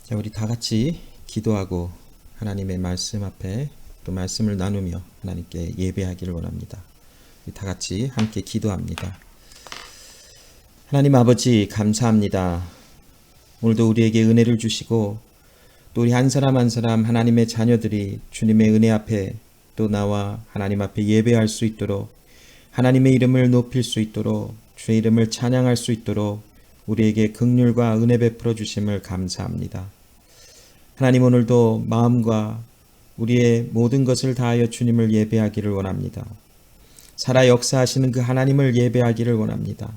자, 우리 다 같이 기도하고 하나님의 말씀 앞에 또 말씀을 나누며 하나님께 예배하기를 원합니다. 우리 다 같이 함께 기도합니다. 하나님 아버지 감사합니다. 오늘도 우리에게 은혜를 주시고 또 우리 한 사람 한 사람 하나님의 자녀들이 주님의 은혜 앞에 또 나와 하나님 앞에 예배할 수 있도록 하나님의 이름을 높일 수 있도록 주의 이름을 찬양할 수 있도록 우리에게 긍휼과 은혜 베풀어 주심을 감사합니다. 하나님 오늘도 마음과 우리의 모든 것을 다하여 주님을 예배하기를 원합니다. 살아 역사하시는 그 하나님을 예배하기를 원합니다.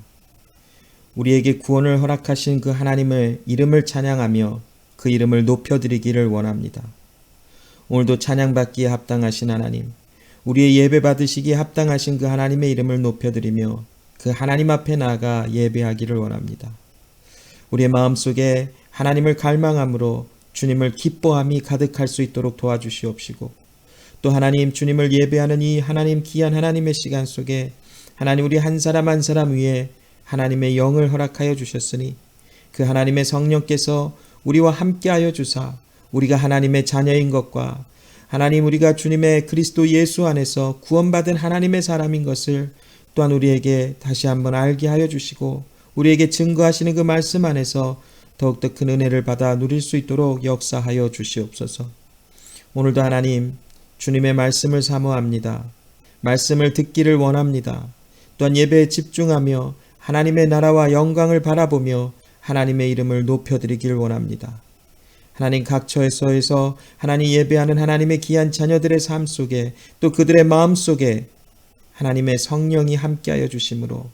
우리에게 구원을 허락하신 그 하나님의 이름을 찬양하며 그 이름을 높여드리기를 원합니다. 오늘도 찬양받기에 합당하신 하나님, 우리의 예배 받으시기에 합당하신 그 하나님의 이름을 높여드리며 그 하나님 앞에 나아가 예배하기를 원합니다. 우리의 마음속에 하나님을 갈망함으로 주님을 기뻐함이 가득할 수 있도록 도와주시옵시고 또 하나님 주님을 예배하는 이 하나님 귀한 하나님의 시간 속에 하나님 우리 한 사람 한 사람 위에 하나님의 영을 허락하여 주셨으니 그 하나님의 성령께서 우리와 함께하여 주사 우리가 하나님의 자녀인 것과 하나님 우리가 주님의 그리스도 예수 안에서 구원받은 하나님의 사람인 것을 또한 우리에게 다시 한번 알게 하여 주시고 우리에게 증거하시는 그 말씀 안에서 더욱더 큰 은혜를 받아 누릴 수 있도록 역사하여 주시옵소서. 오늘도 하나님 주님의 말씀을 사모합니다. 말씀을 듣기를 원합니다. 또한 예배에 집중하며 하나님의 나라와 영광을 바라보며 하나님의 이름을 높여드리기를 원합니다. 하나님 각 처에서 하나님 예배하는 하나님의 귀한 자녀들의 삶 속에 또 그들의 마음 속에 하나님의 성령이 함께하여 주심으로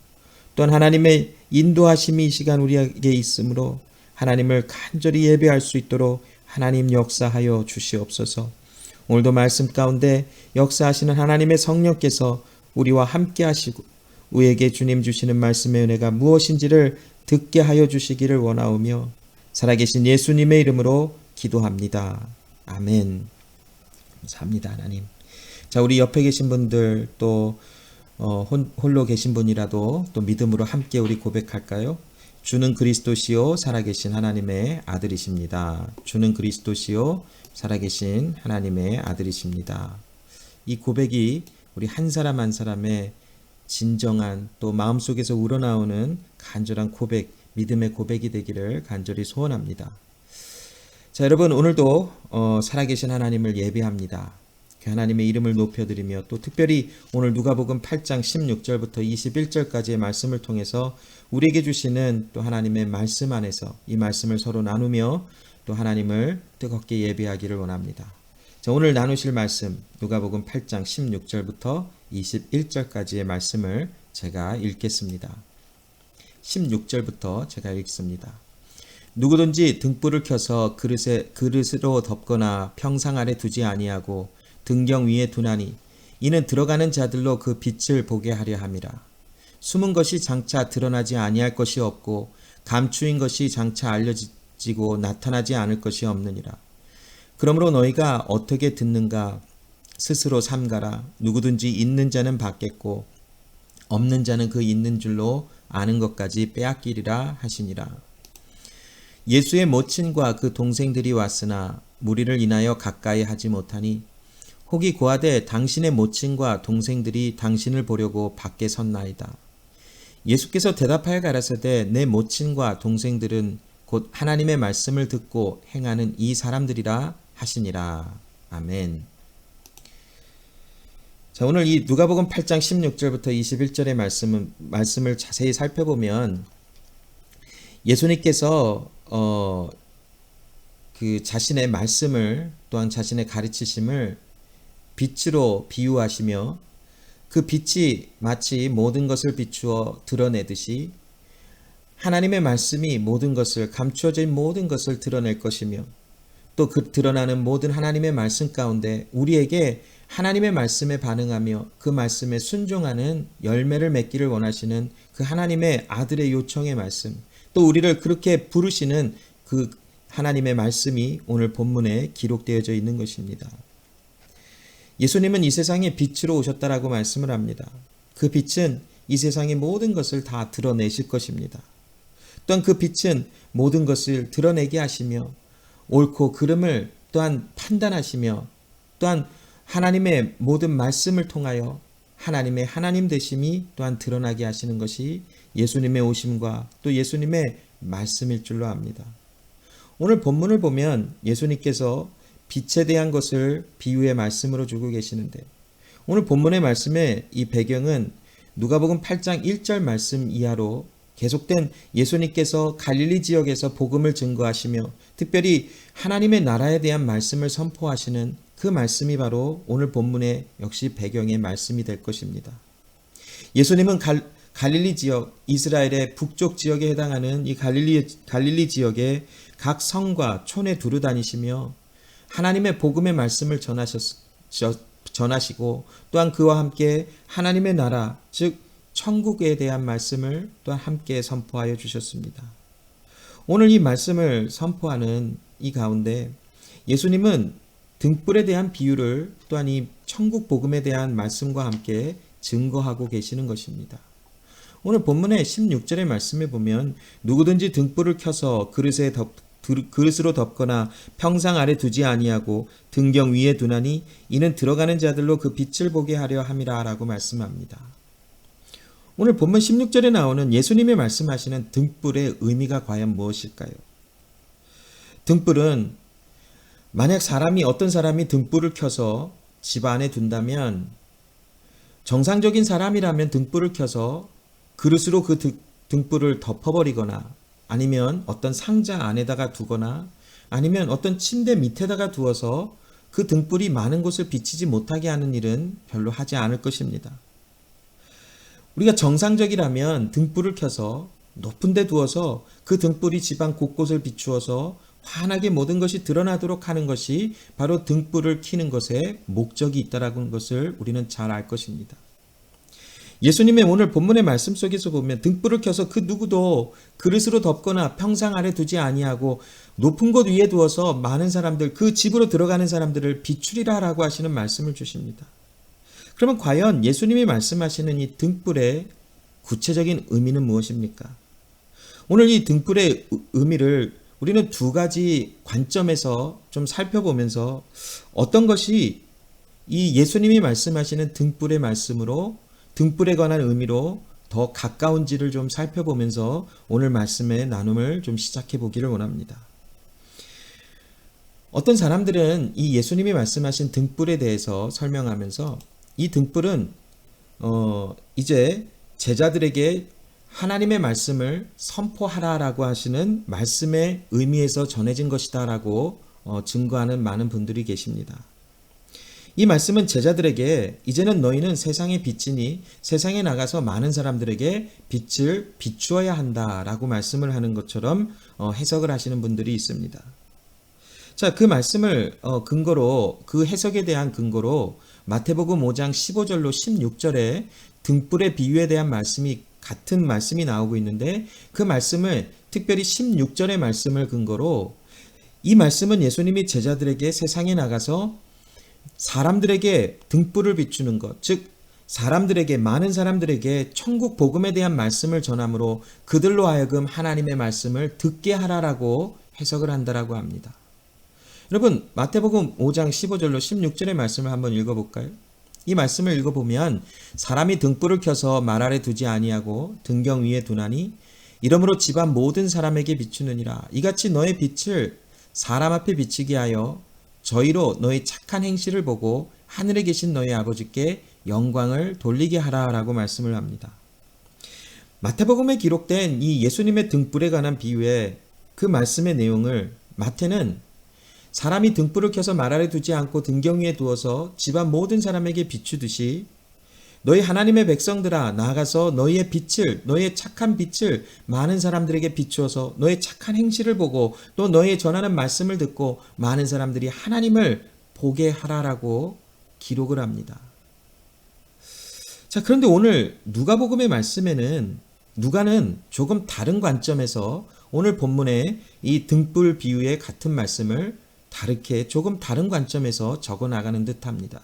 또한 하나님의 인도하심이 이 시간 우리에게 있으므로 하나님을 간절히 예배할 수 있도록 하나님 역사하여 주시옵소서. 오늘도 말씀 가운데 역사하시는 하나님의 성령께서 우리와 함께 하시고 우리에게 주님 주시는 말씀의 은혜가 무엇인지를 듣게 하여 주시기를 원하오며 살아계신 예수님의 이름으로 기도합니다. 아멘. 감사합니다 하나님. 자, 우리 옆에 계신 분들 또 홀로 계신 분이라도 또 믿음으로 함께 우리 고백할까요? 주는 그리스도시요 살아계신 하나님의 아들이십니다. 주는 그리스도시요 살아계신 하나님의 아들이십니다. 이 고백이 우리 한 사람 한 사람의 진정한 또 마음속에서 우러나오는 간절한 고백, 믿음의 고백이 되기를 간절히 소원합니다. 자, 여러분 오늘도 살아계신 하나님을 예배합니다. 그 하나님의 이름을 높여드리며 또 특별히 오늘 누가복음 8장 16절부터 21절까지의 말씀을 통해서 우리에게 주시는 또 하나님의 말씀 안에서 이 말씀을 서로 나누며 또 하나님을 뜨겁게 예배하기를 원합니다. 자, 오늘 나누실 말씀 누가복음 8장 16절부터 21절까지의 말씀을 제가 읽겠습니다. 16절부터 제가 읽습니다. 누구든지 등불을 켜서 그릇으로 덮거나 평상 아래 두지 아니하고 등경 위에 두나니 이는 들어가는 자들로 그 빛을 보게 하려 함이라. 숨은 것이 장차 드러나지 아니할 것이 없고 감추인 것이 장차 알려지고 나타나지 않을 것이 없느니라. 그러므로 너희가 어떻게 듣는가 스스로 삼가라. 누구든지 있는 자는 받겠고 없는 자는 그 있는 줄로 아는 것까지 빼앗기리라 하시니라. 예수의 모친과 그 동생들이 왔으나 무리를 인하여 가까이 하지 못하니 혹이 고하되 당신의 모친과 동생들이 당신을 보려고 밖에 섰나이다. 예수께서 대답하여 가라사대 내 모친과 동생들은 곧 하나님의 말씀을 듣고 행하는 이 사람들이라 하시니라. 아멘. 자, 오늘 이 누가복음 8장 16절부터 21절의 말씀을 자세히 살펴보면 예수님께서 그 자신의 말씀을 또한 자신의 가르치심을 빛으로 비유하시며 그 빛이 마치 모든 것을 비추어 드러내듯이 하나님의 말씀이 모든 것을 감추어진 모든 것을 드러낼 것이며 또 그 드러나는 모든 하나님의 말씀 가운데 우리에게 하나님의 말씀에 반응하며 그 말씀에 순종하는 열매를 맺기를 원하시는 그 하나님의 아들의 요청의 말씀 또 우리를 그렇게 부르시는 그 하나님의 말씀이 오늘 본문에 기록되어져 있는 것입니다. 예수님은 이 세상에 빛으로 오셨다라고 말씀을 합니다. 그 빛은 이 세상의 모든 것을 다 드러내실 것입니다. 또한 그 빛은 모든 것을 드러내게 하시며 옳고 그름을 또한 판단하시며 또한 하나님의 모든 말씀을 통하여 하나님의 하나님 되심이 또한 드러나게 하시는 것이 예수님의 오심과 또 예수님의 말씀일 줄로 압니다. 오늘 본문을 보면 예수님께서 빛에 대한 것을 비유의 말씀으로 주고 계시는데 오늘 본문의 말씀의 이 배경은 누가복음 8장 1절 말씀 이하로 계속된 예수님께서 갈릴리 지역에서 복음을 증거하시며 특별히 하나님의 나라에 대한 말씀을 선포하시는 그 말씀이 바로 오늘 본문의 역시 배경의 말씀이 될 것입니다. 예수님은 갈릴리 지역, 이스라엘의 북쪽 지역에 해당하는 이 갈릴리 지역의 각 성과 촌에 두루 다니시며 하나님의 복음의 말씀을 전하시고 또한 그와 함께 하나님의 나라, 즉 천국에 대한 말씀을 또한 함께 선포하여 주셨습니다. 오늘 이 말씀을 선포하는 이 가운데 예수님은 등불에 대한 비유를 또한 이 천국 복음에 대한 말씀과 함께 증거하고 계시는 것입니다. 오늘 본문의 16절의 말씀에 보면 누구든지 등불을 켜서 그릇으로 덮거나 평상 아래 두지 아니하고 등경 위에 두나니 이는 들어가는 자들로 그 빛을 보게 하려 함이라 라고 말씀합니다. 오늘 본문 16절에 나오는 예수님이 말씀하시는 등불의 의미가 과연 무엇일까요? 등불은 만약 어떤 사람이 등불을 켜서 집 안에 둔다면 정상적인 사람이라면 등불을 켜서 그릇으로 그 등불을 덮어버리거나 아니면 어떤 상자 안에다가 두거나 아니면 어떤 침대 밑에다가 두어서 그 등불이 많은 곳을 비치지 못하게 하는 일은 별로 하지 않을 것입니다. 우리가 정상적이라면 등불을 켜서 높은 데 두어서 그 등불이 집안 곳곳을 비추어서 환하게 모든 것이 드러나도록 하는 것이 바로 등불을 켜는 것에 목적이 있다라는 것을 우리는 잘 알 것입니다. 예수님의 오늘 본문의 말씀 속에서 보면 등불을 켜서 그 누구도 그릇으로 덮거나 평상 아래 두지 아니하고 높은 곳 위에 두어서 많은 사람들, 그 집으로 들어가는 사람들을 비추리라 라고 하시는 말씀을 주십니다. 그러면 과연 예수님이 말씀하시는 이 등불의 구체적인 의미는 무엇입니까? 오늘 이 등불의 의미를 우리는 두 가지 관점에서 좀 살펴보면서 어떤 것이 이 예수님이 말씀하시는 등불의 말씀으로 등불에 관한 의미로 더 가까운지를 좀 살펴보면서 오늘 말씀의 나눔을 좀 시작해 보기를 원합니다. 어떤 사람들은 이 예수님이 말씀하신 등불에 대해서 설명하면서 이 등불은 이제 제자들에게 하나님의 말씀을 선포하라라고 하시는 말씀의 의미에서 전해진 것이다라고 증거하는 많은 분들이 계십니다. 이 말씀은 제자들에게 이제는 너희는 세상의 빛이니 세상에 나가서 많은 사람들에게 빛을 비추어야 한다라고 말씀을 하는 것처럼 해석을 하시는 분들이 있습니다. 자, 그 말씀을 근거로 그 해석에 대한 근거로 마태복음 5장 15절로 16절에 등불의 비유에 대한 말씀이 같은 말씀이 나오고 있는데 그 말씀을 특별히 16절의 말씀을 근거로 이 말씀은 예수님이 제자들에게 세상에 나가서 사람들에게 등불을 비추는 것, 즉 사람들에게 많은 사람들에게 천국 복음에 대한 말씀을 전함으로 그들로 하여금 하나님의 말씀을 듣게 하라라고 해석을 한다라고 합니다. 여러분 마태복음 5장 15절로 16절의 말씀을 한번 읽어볼까요? 이 말씀을 읽어보면 사람이 등불을 켜서 말 아래 두지 아니하고 등경 위에 두나니 이러므로 집안 모든 사람에게 비추느니라. 이같이 너의 빛을 사람 앞에 비치게 하여 저희로 너의 착한 행실을 보고 하늘에 계신 너의 아버지께 영광을 돌리게 하라라고 말씀을 합니다. 마태복음에 기록된 이 예수님의 등불에 관한 비유의 그 말씀의 내용을 마태는 사람이 등불을 켜서 말 아래 두지 않고 등경 위에 두어서 집안 모든 사람에게 비추듯이 너희 하나님의 백성들아 나아가서 너희의 빛을 너희의 착한 빛을 많은 사람들에게 비추어서 너의 착한 행실을 보고 또 너의 전하는 말씀을 듣고 많은 사람들이 하나님을 보게 하라라고 기록을 합니다. 자, 그런데 오늘 누가복음의 말씀에는 누가는 조금 다른 관점에서 오늘 본문의 이 등불 비유의 같은 말씀을 다르게 조금 다른 관점에서 적어 나가는 듯합니다.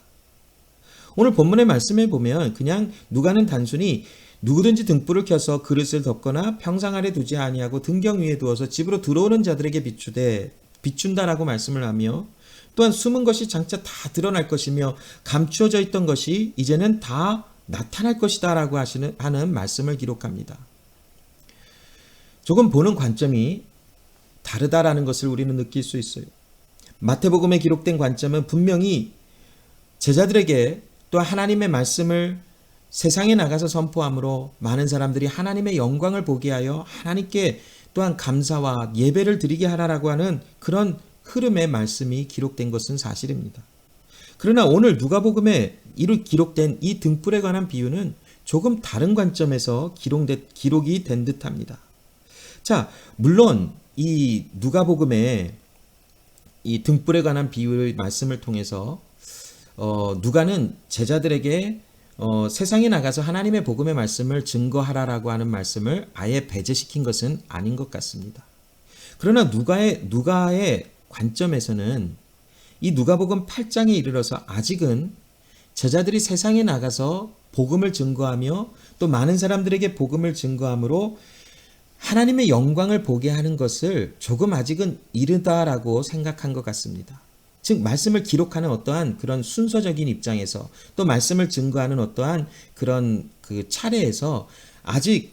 오늘 본문의 말씀에 보면 그냥 누가는 단순히 누구든지 등불을 켜서 그릇을 덮거나 평상 아래 두지 아니하고 등경 위에 두어서 집으로 들어오는 자들에게 비추되 비춘다라고 말씀을 하며 또한 숨은 것이 장차 다 드러날 것이며 감추어져 있던 것이 이제는 다 나타날 것이다 라고 하는 말씀을 기록합니다. 조금 보는 관점이 다르다라는 것을 우리는 느낄 수 있어요. 마태복음에 기록된 관점은 분명히 제자들에게 또 하나님의 말씀을 세상에 나가서 선포함으로 많은 사람들이 하나님의 영광을 보게 하여 하나님께 또한 감사와 예배를 드리게 하라라고 하는 그런 흐름의 말씀이 기록된 것은 사실입니다. 그러나 오늘 누가복음에 기록된 이 등불에 관한 비유는 조금 다른 관점에서 기록이 된 듯합니다. 자, 물론 이 누가복음에 이 등불에 관한 비유의 말씀을 통해서 누가는 제자들에게 세상에 나가서 하나님의 복음의 말씀을 증거하라라고 하는 말씀을 아예 배제시킨 것은 아닌 것 같습니다. 그러나 누가의 관점에서는 이 누가복음 8장에 이르러서 아직은 제자들이 세상에 나가서 복음을 증거하며 또 많은 사람들에게 복음을 증거함으로 하나님의 영광을 보게 하는 것을 조금 아직은 이르다라고 생각한 것 같습니다. 즉 말씀을 기록하는 어떠한 그런 순서적인 입장에서 또 말씀을 증거하는 어떠한 그런 그 차례에서 아직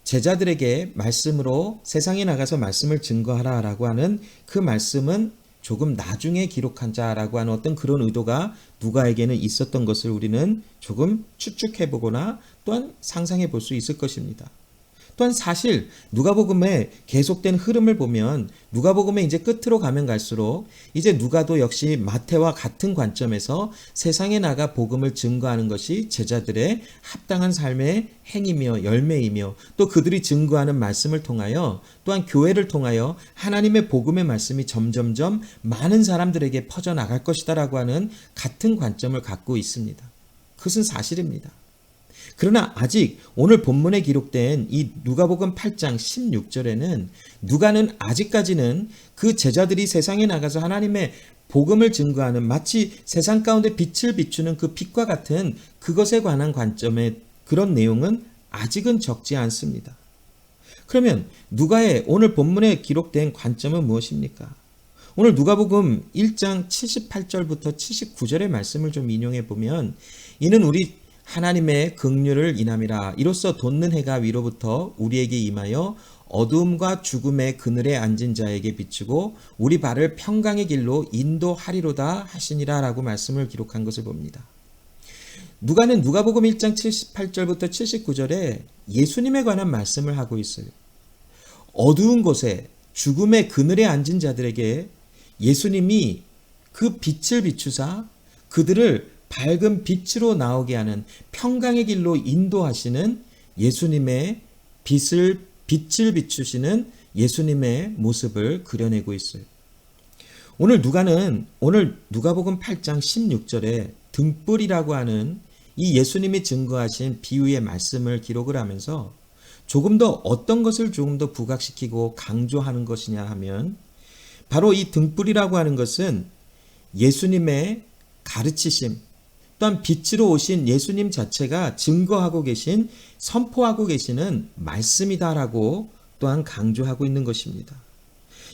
제자들에게 말씀으로 세상에 나가서 말씀을 증거하라라고 하는 그 말씀은 조금 나중에 기록한 자라고 하는 어떤 그런 의도가 누가에게는 있었던 것을 우리는 조금 추측해 보거나 또한 상상해 볼 수 있을 것입니다. 또한 사실 누가복음의 계속된 흐름을 보면 누가복음의 이제 끝으로 가면 갈수록 이제 누가도 역시 마태와 같은 관점에서 세상에 나가 복음을 증거하는 것이 제자들의 합당한 삶의 행위며 열매이며 또 그들이 증거하는 말씀을 통하여 또한 교회를 통하여 하나님의 복음의 말씀이 점점점 많은 사람들에게 퍼져나갈 것이다라고 하는 같은 관점을 갖고 있습니다. 그것은 사실입니다. 그러나 아직 오늘 본문에 기록된 이 누가복음 8장 16절에는 누가는 아직까지는 그 제자들이 세상에 나가서 하나님의 복음을 증거하는 마치 세상 가운데 빛을 비추는 그 빛과 같은 그것에 관한 관점의 그런 내용은 아직은 적지 않습니다. 그러면 누가의 오늘 본문에 기록된 관점은 무엇입니까? 오늘 누가복음 1장 78절부터 79절의 말씀을 좀 인용해 보면 이는 우리 하나님의 긍휼을 인함이라 이로써 돋는 해가 위로부터 우리에게 임하여 어두움과 죽음의 그늘에 앉은 자에게 비추고 우리 발을 평강의 길로 인도하리로다 하시니라 라고 말씀을 기록한 것을 봅니다. 누가는 누가복음 1장 78절부터 79절에 예수님에 관한 말씀을 하고 있어요. 어두운 곳에 죽음의 그늘에 앉은 자들에게 예수님이 그 빛을 비추사 그들을 밝은 빛으로 나오게 하는 평강의 길로 인도하시는 예수님의 빛을 비추시는 예수님의 모습을 그려내고 있어요. 오늘 누가복음 8장 16절에 등불이라고 하는 이 예수님이 증거하신 비유의 말씀을 기록을 하면서 조금 더 어떤 것을 조금 더 부각시키고 강조하는 것이냐 하면 바로 이 등불이라고 하는 것은 예수님의 가르치심 또한 빛으로 오신 예수님 자체가 증거하고 계신 선포하고 계시는 말씀이다라고 또한 강조하고 있는 것입니다.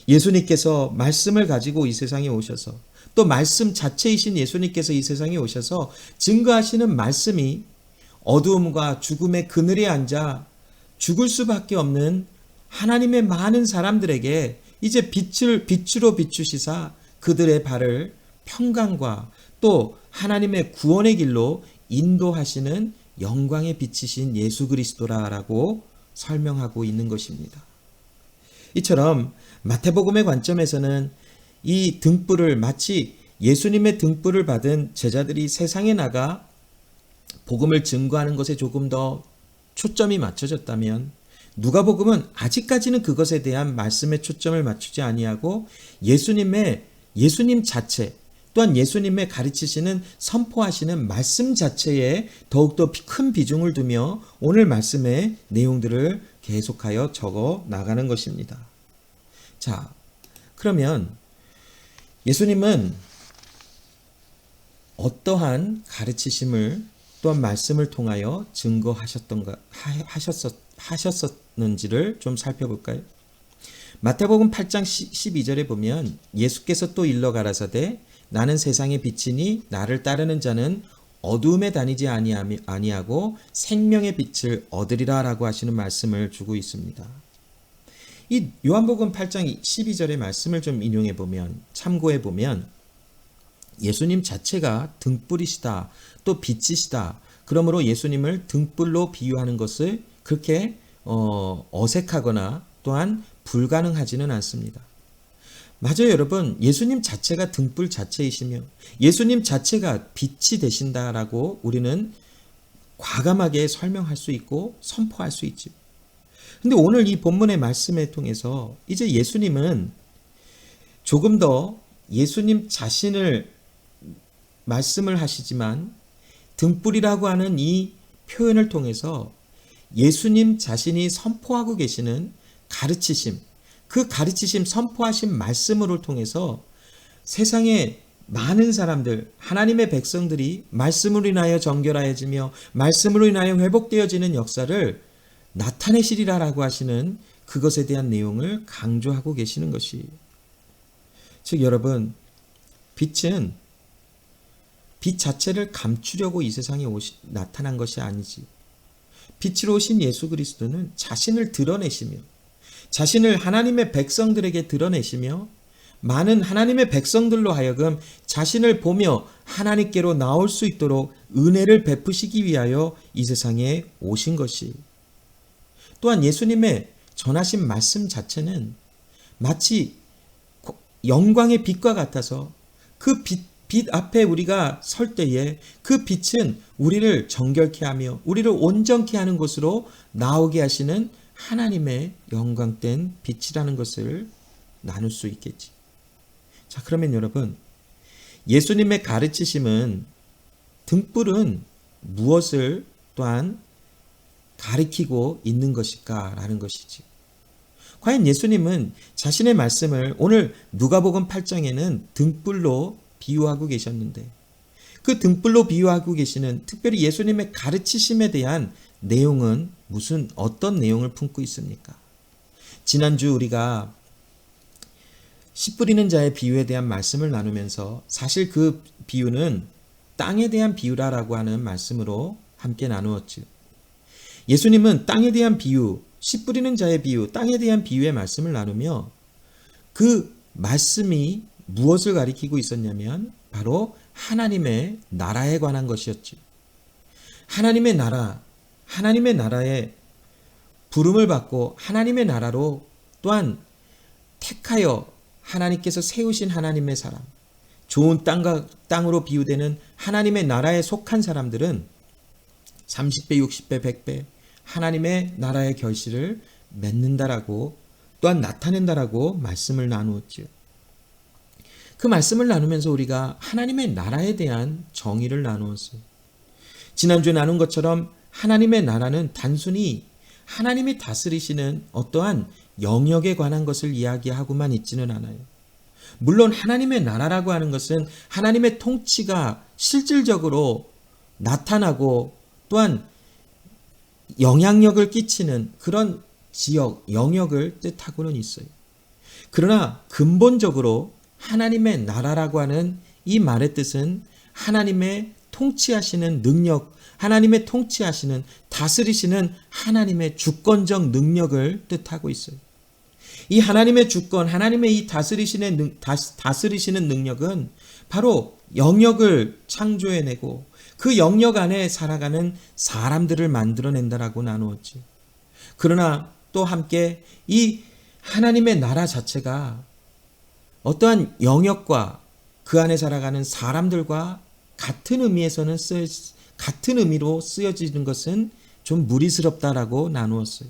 예수님께서 말씀을 가지고 이 세상에 오셔서 또 말씀 자체이신 예수님께서 이 세상에 오셔서 증거하시는 말씀이 어두움과 죽음의 그늘에 앉아 죽을 수밖에 없는 하나님의 많은 사람들에게 이제 빛으로 비추시사 그들의 발을 평강과 또 하나님의 구원의 길로 인도하시는 영광의 빛이신 예수 그리스도라고 설명하고 있는 것입니다. 이처럼 마태복음의 관점에서는 이 등불을 마치 예수님의 등불을 받은 제자들이 세상에 나가 복음을 증거하는 것에 조금 더 초점이 맞춰졌다면 누가복음은 아직까지는 그것에 대한 말씀에 초점을 맞추지 아니하고 예수님 자체 또한 예수님의 가르치시는 선포하시는 말씀 자체에 더욱더 큰 비중을 두며 오늘 말씀의 내용들을 계속하여 적어 나가는 것입니다. 자, 그러면 예수님은 어떠한 가르치심을 또한 말씀을 통하여 증거하셨는지를 좀 살펴볼까요? 마태복음 8장 12절에 보면 예수께서 또 일러 가라사대 나는 세상의 빛이니 나를 따르는 자는 어두움에 다니지 아니하고 생명의 빛을 얻으리라 라고 하시는 말씀을 주고 있습니다. 이 요한복음 8장 12절의 말씀을 좀 인용해 보면, 참고해 보면 예수님 자체가 등불이시다, 또 빛이시다. 그러므로 예수님을 등불로 비유하는 것을 그렇게 어색하거나 또한 불가능하지는 않습니다. 맞아요, 여러분. 예수님 자체가 등불 자체이시며 예수님 자체가 빛이 되신다라고 우리는 과감하게 설명할 수 있고 선포할 수 있죠. 근데 오늘 이 본문의 말씀을 통해서 이제 예수님은 조금 더 예수님 자신을 말씀을 하시지만 등불이라고 하는 이 표현을 통해서 예수님 자신이 선포하고 계시는 가르치심, 그 가르치심 선포하신 말씀을 통해서 세상에 많은 사람들, 하나님의 백성들이 말씀으로 인하여 정결하여지며 말씀으로 인하여 회복되어지는 역사를 나타내시리라라고 하시는 그것에 대한 내용을 강조하고 계시는 것이, 즉 여러분, 빛은 빛 자체를 감추려고 이 세상에 나타난 것이 아니지. 빛으로 오신 예수 그리스도는 자신을 드러내시며 자신을 하나님의 백성들에게 드러내시며 많은 하나님의 백성들로 하여금 자신을 보며 하나님께로 나올 수 있도록 은혜를 베푸시기 위하여 이 세상에 오신 것이, 또한 예수님의 전하신 말씀 자체는 마치 영광의 빛과 같아서 그 빛 앞에 우리가 설 때에 그 빛은 우리를 정결케 하며 우리를 온전케 하는 곳으로 나오게 하시는 하나님의 영광된 빛이라는 것을 나눌 수 있겠지. 자, 그러면 여러분, 예수님의 가르치심은, 등불은 무엇을 또한 가리키고 있는 것일까라는 것이지. 과연 예수님은 자신의 말씀을 오늘 누가복음 8장에는 등불로 비유하고 계셨는데, 그 등불로 비유하고 계시는 특별히 예수님의 가르치심에 대한 내용은 어떤 내용을 품고 있습니까? 지난주 우리가 씨 뿌리는 자의 비유에 대한 말씀을 나누면서 사실 그 비유는 땅에 대한 비유라고 하는 말씀으로 함께 나누었죠. 예수님은 땅에 대한 비유, 씨 뿌리는 자의 비유, 땅에 대한 비유의 말씀을 나누며 그 말씀이 무엇을 가리키고 있었냐면 바로 하나님의 나라에 관한 것이었죠. 하나님의 나라, 하나님의 나라에 부름을 받고 하나님의 나라로 또한 택하여 하나님께서 세우신 하나님의 사람, 좋은 땅으로 비유되는 하나님의 나라에 속한 사람들은 30배, 60배, 100배 하나님의 나라의 결실을 맺는다라고 또한 나타낸다라고 말씀을 나누었지요. 그 말씀을 나누면서 우리가 하나님의 나라에 대한 정의를 나누었어요. 지난주에 나눈 것처럼 하나님의 나라는 단순히 하나님이 다스리시는 어떠한 영역에 관한 것을 이야기하고만 있지는 않아요. 물론 하나님의 나라라고 하는 것은 하나님의 통치가 실질적으로 나타나고 또한 영향력을 끼치는 그런 지역, 영역을 뜻하고는 있어요. 그러나 근본적으로 하나님의 나라라고 하는 이 말의 뜻은 하나님의 통치하시는 능력, 하나님의 통치하시는, 다스리시는 하나님의 주권적 능력을 뜻하고 있어요. 이 하나님의 주권, 하나님의 이 다스리시는 능력은 바로 영역을 창조해내고 그 영역 안에 살아가는 사람들을 만들어낸다라고 나누었지. 그러나 또 함께 이 하나님의 나라 자체가 어떠한 영역과 그 안에 살아가는 사람들과 같은 의미로 쓰여지는 것은 좀 무리스럽다라고 나누었어요.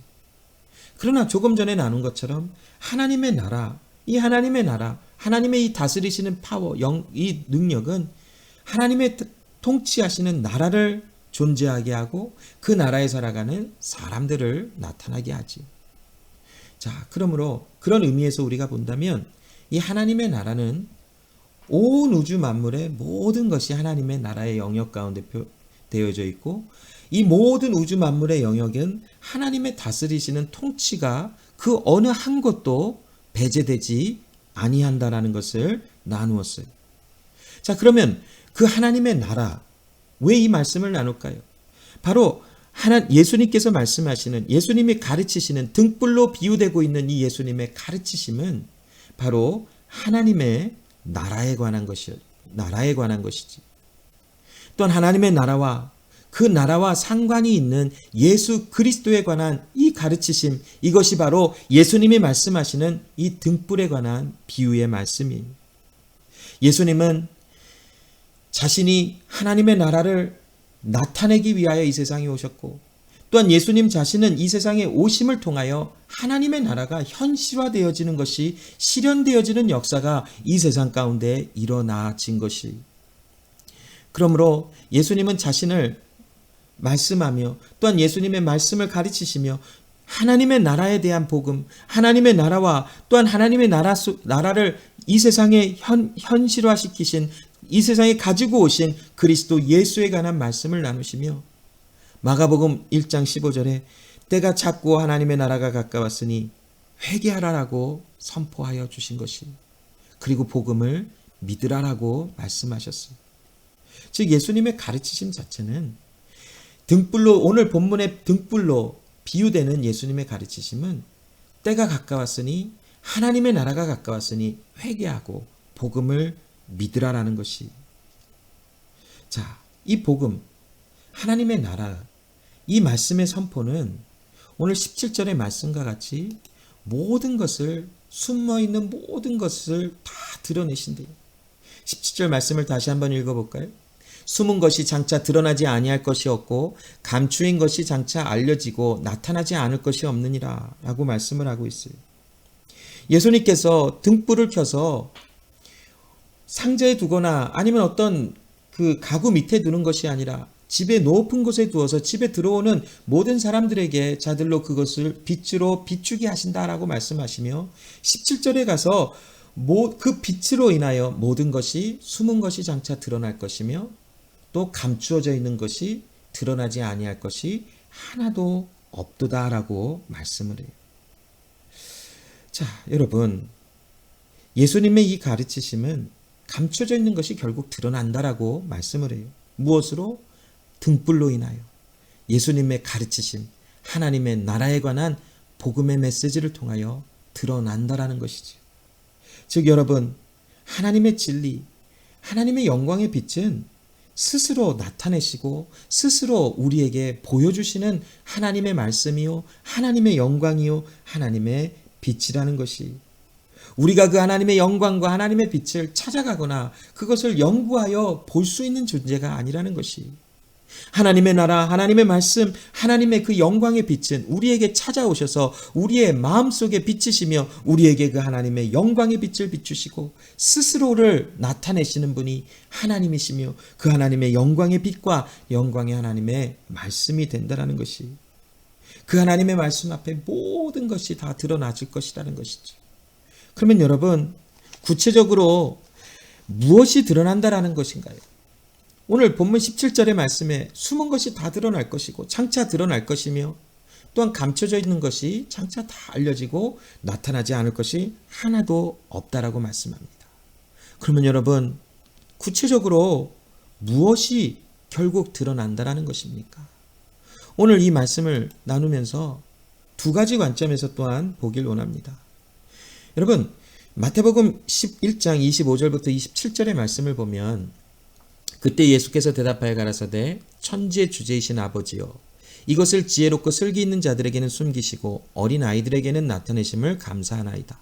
그러나 조금 전에 나눈 것처럼 하나님의 나라, 이 하나님의 나라, 하나님의 이 다스리시는 파워, 이 능력은 하나님의 통치하시는 나라를 존재하게 하고 그 나라에 살아가는 사람들을 나타나게 하지. 자, 그러므로 그런 의미에서 우리가 본다면 이 하나님의 나라는 온 우주 만물의 모든 것이 하나님의 나라의 영역 가운데 되어져 있고, 이 모든 우주 만물의 영역은 하나님의 다스리시는 통치가 그 어느 한 곳도 배제되지 아니한다라는 것을 나누었어요. 자, 그러면 그 하나님의 나라, 왜 이 말씀을 나눌까요? 바로 예수님께서 말씀하시는, 예수님이 가르치시는, 등불로 비유되고 있는 이 예수님의 가르치심은 바로 하나님의 나라에 관한 것이지. 또한 하나님의 나라와 그 나라와 상관이 있는 예수 그리스도에 관한 이 가르치심, 이것이 바로 예수님이 말씀하시는 이 등불에 관한 비유의 말씀입니다. 예수님은 자신이 하나님의 나라를 나타내기 위하여 이 세상에 오셨고, 또한 예수님 자신은 이 세상에 오심을 통하여 하나님의 나라가 현실화되어지는 것이, 실현되어지는 역사가 이 세상 가운데 일어나진 것이. 그러므로 예수님은 자신을 말씀하며, 또한 예수님의 말씀을 가르치시며 하나님의 나라에 대한 복음, 하나님의 나라와 또한 하나님의 나라를 이 세상에 현실화시키신, 이 세상에 가지고 오신 그리스도 예수에 관한 말씀을 나누시며, 마가복음 1장 15절에 때가 찼고 하나님의 나라가 가까웠으니 회개하라라고 선포하여 주신 것이, 그리고 복음을 믿으라라고 말씀하셨어요. 즉 예수님의 가르치심 자체는 등불로, 오늘 본문의 등불로 비유되는 예수님의 가르치심은 때가 가까웠으니, 하나님의 나라가 가까웠으니 회개하고 복음을 믿으라라는 것이. 자, 이 복음, 하나님의 나라, 이 말씀의 선포는 오늘 17절의 말씀과 같이 모든 것을, 숨어있는 모든 것을 다 드러내신대요. 17절 말씀을 다시 한번 읽어볼까요? 숨은 것이 장차 드러나지 아니할 것이 없고 감추인 것이 장차 알려지고 나타나지 않을 것이 없느니라 라고 말씀을 하고 있어요. 예수님께서 등불을 켜서 상자에 두거나 아니면 어떤 그 가구 밑에 두는 것이 아니라 집의 높은 곳에 두어서 집에 들어오는 모든 사람들에게 자들로 그것을 빛으로 비추게 하신다라고 말씀하시며, 17절에 가서 그 빛으로 인하여 모든 것이, 숨은 것이 장차 드러날 것이며 또 감추어져 있는 것이 드러나지 아니할 것이 하나도 없도다라고 말씀을 해요. 자, 여러분, 예수님의 이 가르치심은 감춰져 있는 것이 결국 드러난다라고 말씀을 해요. 무엇으로? 등불로 인하여. 예수님의 가르치심, 하나님의 나라에 관한 복음의 메시지를 통하여 드러난다라는 것이죠. 즉 여러분, 하나님의 진리, 하나님의 영광의 빛은 스스로 나타내시고 스스로 우리에게 보여주시는 하나님의 말씀이요, 하나님의 영광이요, 하나님의 빛이라는 것이, 우리가 그 하나님의 영광과 하나님의 빛을 찾아가거나 그것을 연구하여 볼 수 있는 존재가 아니라는 것이, 하나님의 나라, 하나님의 말씀, 하나님의 그 영광의 빛은 우리에게 찾아오셔서 우리의 마음속에 비치시며 우리에게 그 하나님의 영광의 빛을 비추시고 스스로를 나타내시는 분이 하나님이시며, 그 하나님의 영광의 빛과 영광의 하나님의 말씀이 된다는 것이, 그 하나님의 말씀 앞에 모든 것이 다 드러나질 것이라는 것이죠. 그러면 여러분, 구체적으로 무엇이 드러난다라는 것인가요? 오늘 본문 17절의 말씀에 숨은 것이 다 드러날 것이고 장차 드러날 것이며, 또한 감춰져 있는 것이 장차 다 알려지고 나타나지 않을 것이 하나도 없다라고 말씀합니다. 그러면 여러분, 구체적으로 무엇이 결국 드러난다라는 것입니까? 오늘 이 말씀을 나누면서 두 가지 관점에서 또한 보길 원합니다. 여러분, 마태복음 11장 25절부터 27절의 말씀을 보면, 그때 예수께서 대답하여 가라사대 천지의 주제이신 아버지여, 이것을 지혜롭고 슬기 있는 자들에게는 숨기시고 어린 아이들에게는 나타내심을 감사하나이다.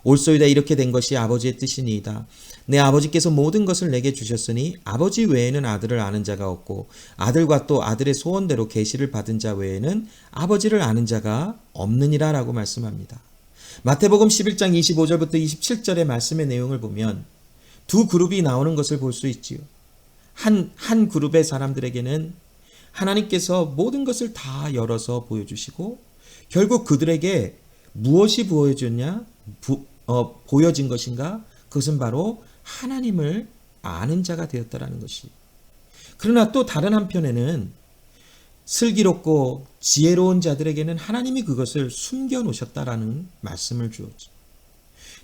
옳소이다. 이렇게 된 것이 아버지의 뜻이니이다. 내 아버지께서 모든 것을 내게 주셨으니 아버지 외에는 아들을 아는 자가 없고 아들과 또 아들의 소원대로 계시를 받은 자 외에는 아버지를 아는 자가 없느니라 라고 말씀합니다. 마태복음 11장 25절부터 27절의 말씀의 내용을 보면 두 그룹이 나오는 것을 볼 수 있지요. 한 그룹의 사람들에게는 하나님께서 모든 것을 다 열어서 보여주시고, 결국 그들에게 무엇이 보여진 것인가? 그것은 바로 하나님을 아는 자가 되었다라는 것이. 그러나 또 다른 한편에는 슬기롭고 지혜로운 자들에게는 하나님이 그것을 숨겨 놓으셨다라는 말씀을 주었죠.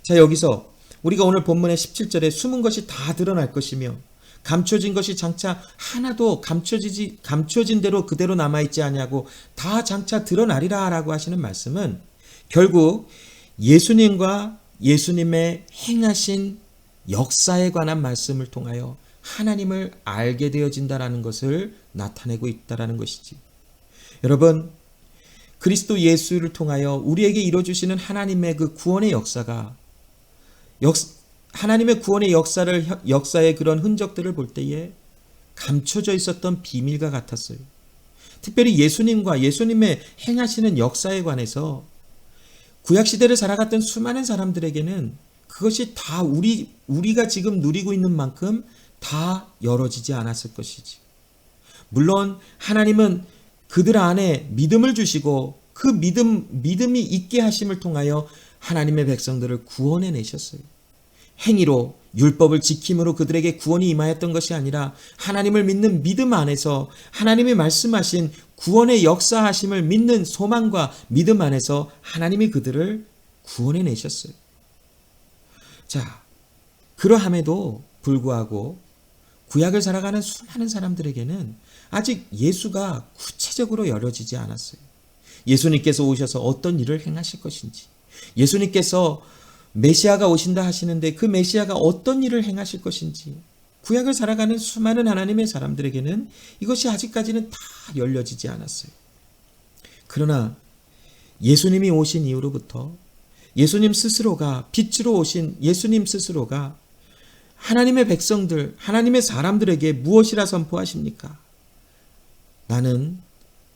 자, 여기서 우리가 오늘 본문의 17절에 숨은 것이 다 드러날 것이며 감춰진 것이 장차 하나도 감춰진 대로 그대로 남아있지 아니하고 다 장차 드러나리라 라고 하시는 말씀은 결국 예수님과 예수님의 행하신 역사에 관한 말씀을 통하여 하나님을 알게 되어진다라는 것을 나타내고 있다라는 것이지. 여러분, 그리스도 예수를 통하여 우리에게 이루어주시는 하나님의 그 구원의 역사가 하나님의 구원의 역사의 그런 흔적들을 볼 때에 감춰져 있었던 비밀과 같았어요. 특별히 예수님과 예수님의 행하시는 역사에 관해서 구약시대를 살아갔던 수많은 사람들에게는 그것이 다 우리가 지금 누리고 있는 만큼 다 열어지지 않았을 것이지. 물론 하나님은 그들 안에 믿음을 주시고 그 믿음이 있게 하심을 통하여 하나님의 백성들을 구원해 내셨어요. 행위로 율법을 지킴으로 그들에게 구원이 임하였던 것이 아니라 하나님을 믿는 믿음 안에서 하나님이 말씀하신 구원의 역사하심을 믿는 소망과 믿음 안에서 하나님이 그들을 구원해 내셨어요. 자, 그러함에도 불구하고 구약을 살아가는 수많은 사람들에게는 아직 예수가 구체적으로 열어지지 않았어요. 예수님께서 오셔서 어떤 일을 행하실 것인지, 예수님께서 메시아가 오신다 하시는데 그 메시아가 어떤 일을 행하실 것인지, 구약을 살아가는 수많은 하나님의 사람들에게는 이것이 아직까지는 다 열려지지 않았어요. 그러나 예수님이 오신 이후로부터 예수님 스스로가 빛으로 오신 예수님 스스로가 하나님의 백성들, 하나님의 사람들에게 무엇이라 선포하십니까? 나는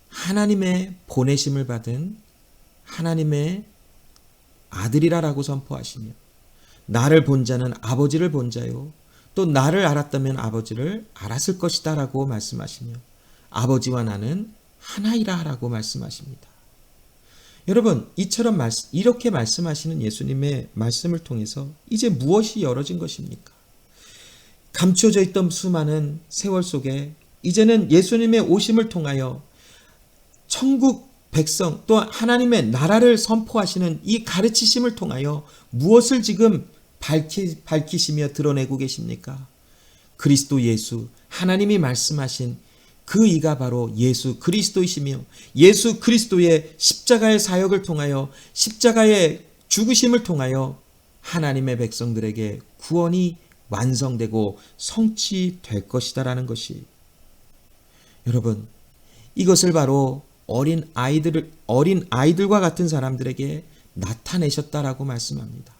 하나님의 보내심을 받은 하나님의 아들이라라고 선포하시며 나를 본 자는 아버지를 본 자요 또 나를 알았다면 아버지를 알았을 것이다 라고 말씀하시며 아버지와 나는 하나이라 라고 말씀하십니다. 여러분, 이처럼 이렇게 말씀하시는 예수님의 말씀을 통해서 이제 무엇이 열어진 것입니까? 감춰져 있던 수많은 세월 속에 이제는 예수님의 오심을 통하여 천국 백성 또 하나님의 나라를 선포하시는 이 가르치심을 통하여 무엇을 지금 밝히시며 드러내고 계십니까? 그리스도 예수, 하나님이 말씀하신 그 이가 바로 예수 그리스도이시며 예수 그리스도의 십자가의 사역을 통하여 십자가의 죽으심을 통하여 하나님의 백성들에게 구원이 완성되고 성취될 것이다라는 것이, 여러분, 이것을 바로 어린 아이들과 같은 사람들에게 나타내셨다라고 말씀합니다.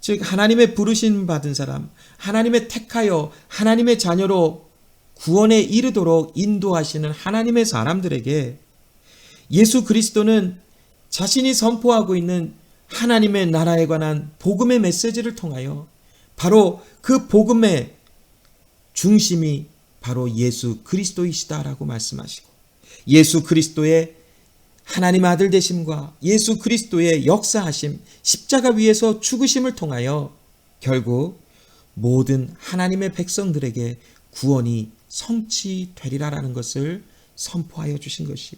즉 하나님의 부르심 받은 사람, 하나님의 택하여 하나님의 자녀로 구원에 이르도록 인도하시는 하나님의 사람들에게 예수 그리스도는 자신이 선포하고 있는 하나님의 나라에 관한 복음의 메시지를 통하여 바로 그 복음의 중심이 바로 예수 그리스도이시다라고 말씀하시고 예수 그리스도의 하나님 아들 되심과 예수 그리스도의 역사하심, 십자가 위에서 죽으심을 통하여 결국 모든 하나님의 백성들에게 구원이 성취되리라라는 것을 선포하여 주신 것이,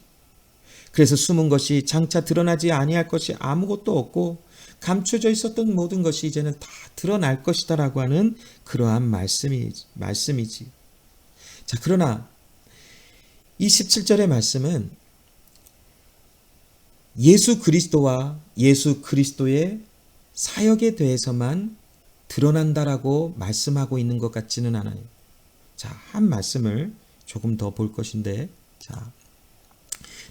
그래서 숨은 것이 장차 드러나지 아니할 것이 아무것도 없고 감춰져 있었던 모든 것이 이제는 다 드러날 것이다라고 하는 그러한 말씀이지. 자, 그러나 이 17절의 말씀은 예수 그리스도와 예수 그리스도의 사역에 대해서만 드러난다라고 말씀하고 있는 것 같지는 않아요. 자, 한 말씀을 조금 더 볼 것인데, 자,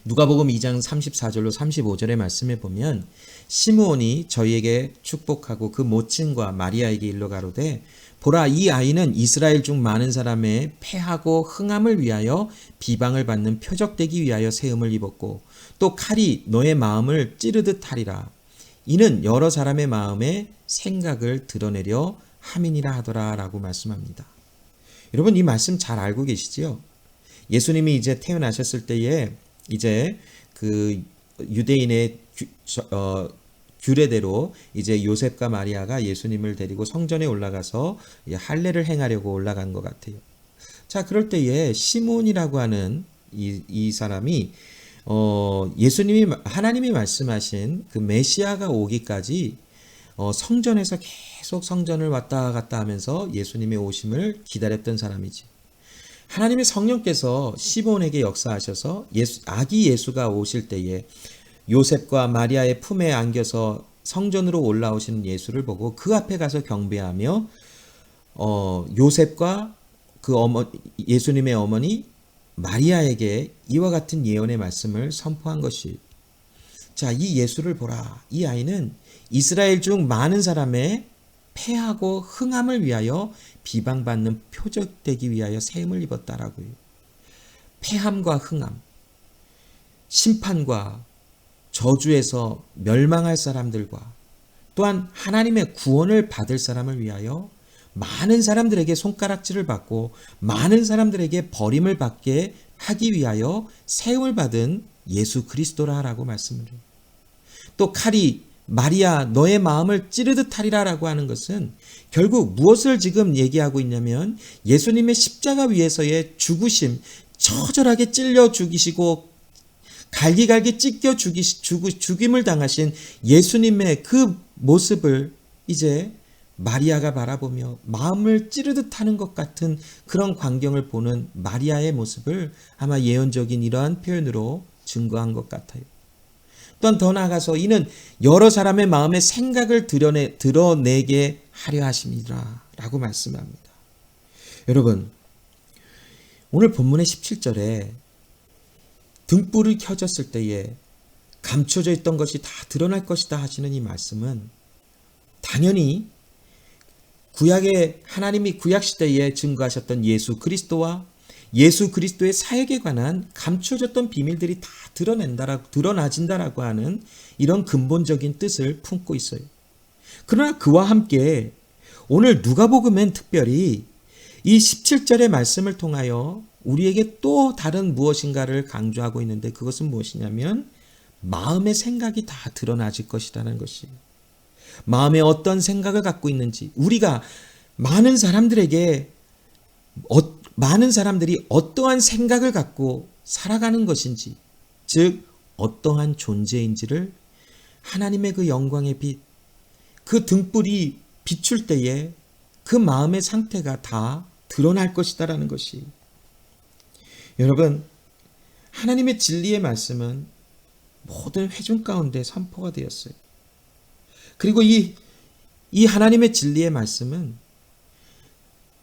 누가복음 2장 34절로 35절의 말씀에 보면 시므온이 저희에게 축복하고 그 모친과 마리아에게 일러 가로되 보라, 이 아이는 이스라엘 중 많은 사람의 패하고 흥함을 위하여 비방을 받는 표적되기 위하여 세움을 입었고 또 칼이 너의 마음을 찌르듯 하리라. 이는 여러 사람의 마음에 생각을 드러내려 함이니라 하더라 라고 말씀합니다. 여러분, 이 말씀 잘 알고 계시지요? 예수님이 이제 태어나셨을 때에 이제 그 유대인의 규례대로 이제 요셉과 마리아가 예수님을 데리고 성전에 올라가서 할례를 행하려고 올라간 것 같아요. 자, 그럴 때에 시몬이라고 하는 이 사람이 하나님이 말씀하신 그 메시아가 오기까지 성전에서 계속 성전을 왔다 갔다 하면서 예수님의 오심을 기다렸던 사람이지. 하나님의 성령께서 시몬에게 역사하셔서 아기 예수가 오실 때에 요셉과 마리아의 품에 안겨서 성전으로 올라오시는 예수를 보고 그 앞에 가서 경배하며 요셉과 예수님의 어머니 마리아에게 이와 같은 예언의 말씀을 선포한 것이, 자, 이 예수를 보라. 이 아이는 이스라엘 중 많은 사람의 패하고 흥함을 위하여 비방받는 표적되기 위하여 세움을 입었다라고요. 패함과 흥함, 심판과 저주에서 멸망할 사람들과 또한 하나님의 구원을 받을 사람을 위하여 많은 사람들에게 손가락질을 받고 많은 사람들에게 버림을 받게 하기 위하여 세움을 받은 예수 그리스도라라고 말씀을 해요. 또 칼이 마리아 너의 마음을 찌르듯 하리라라고 하는 것은 결국 무엇을 지금 얘기하고 있냐면 예수님의 십자가 위에서의 죽으심, 처절하게 찔려 죽이시고 갈기갈기 찢겨 죽임을 당하신 예수님의 그 모습을 이제 마리아가 바라보며 마음을 찌르듯 하는 것 같은 그런 광경을 보는 마리아의 모습을 아마 예언적인 이러한 표현으로 증거한 것 같아요. 또한 더 나아가서 이는 여러 사람의 마음의 생각을 드러내게 하려 하심이라 라고 말씀합니다. 여러분, 오늘 본문의 17절에 등불이 켜졌을 때에 감춰져 있던 것이 다 드러날 것이다 하시는 이 말씀은 당연히 하나님이 구약시대에 증거하셨던 예수 그리스도와 예수 그리스도의 사역에 관한 감춰졌던 비밀들이 다 드러나진다라고 하는 이런 근본적인 뜻을 품고 있어요. 그러나 그와 함께 오늘 누가복음엔 특별히 이 17절의 말씀을 통하여 우리에게 또 다른 무엇인가를 강조하고 있는데 그것은 무엇이냐면 마음의 생각이 다 드러나질 것이라는 것이에요. 마음에 어떤 생각을 갖고 있는지, 우리가 많은 사람들이 어떠한 생각을 갖고 살아가는 것인지, 즉 어떠한 존재인지를 하나님의 그 영광의 빛, 그 등불이 비출 때에 그 마음의 상태가 다 드러날 것이다라는 것이, 여러분, 하나님의 진리의 말씀은 모든 회중 가운데 선포가 되었어요. 그리고 이 하나님의 진리의 말씀은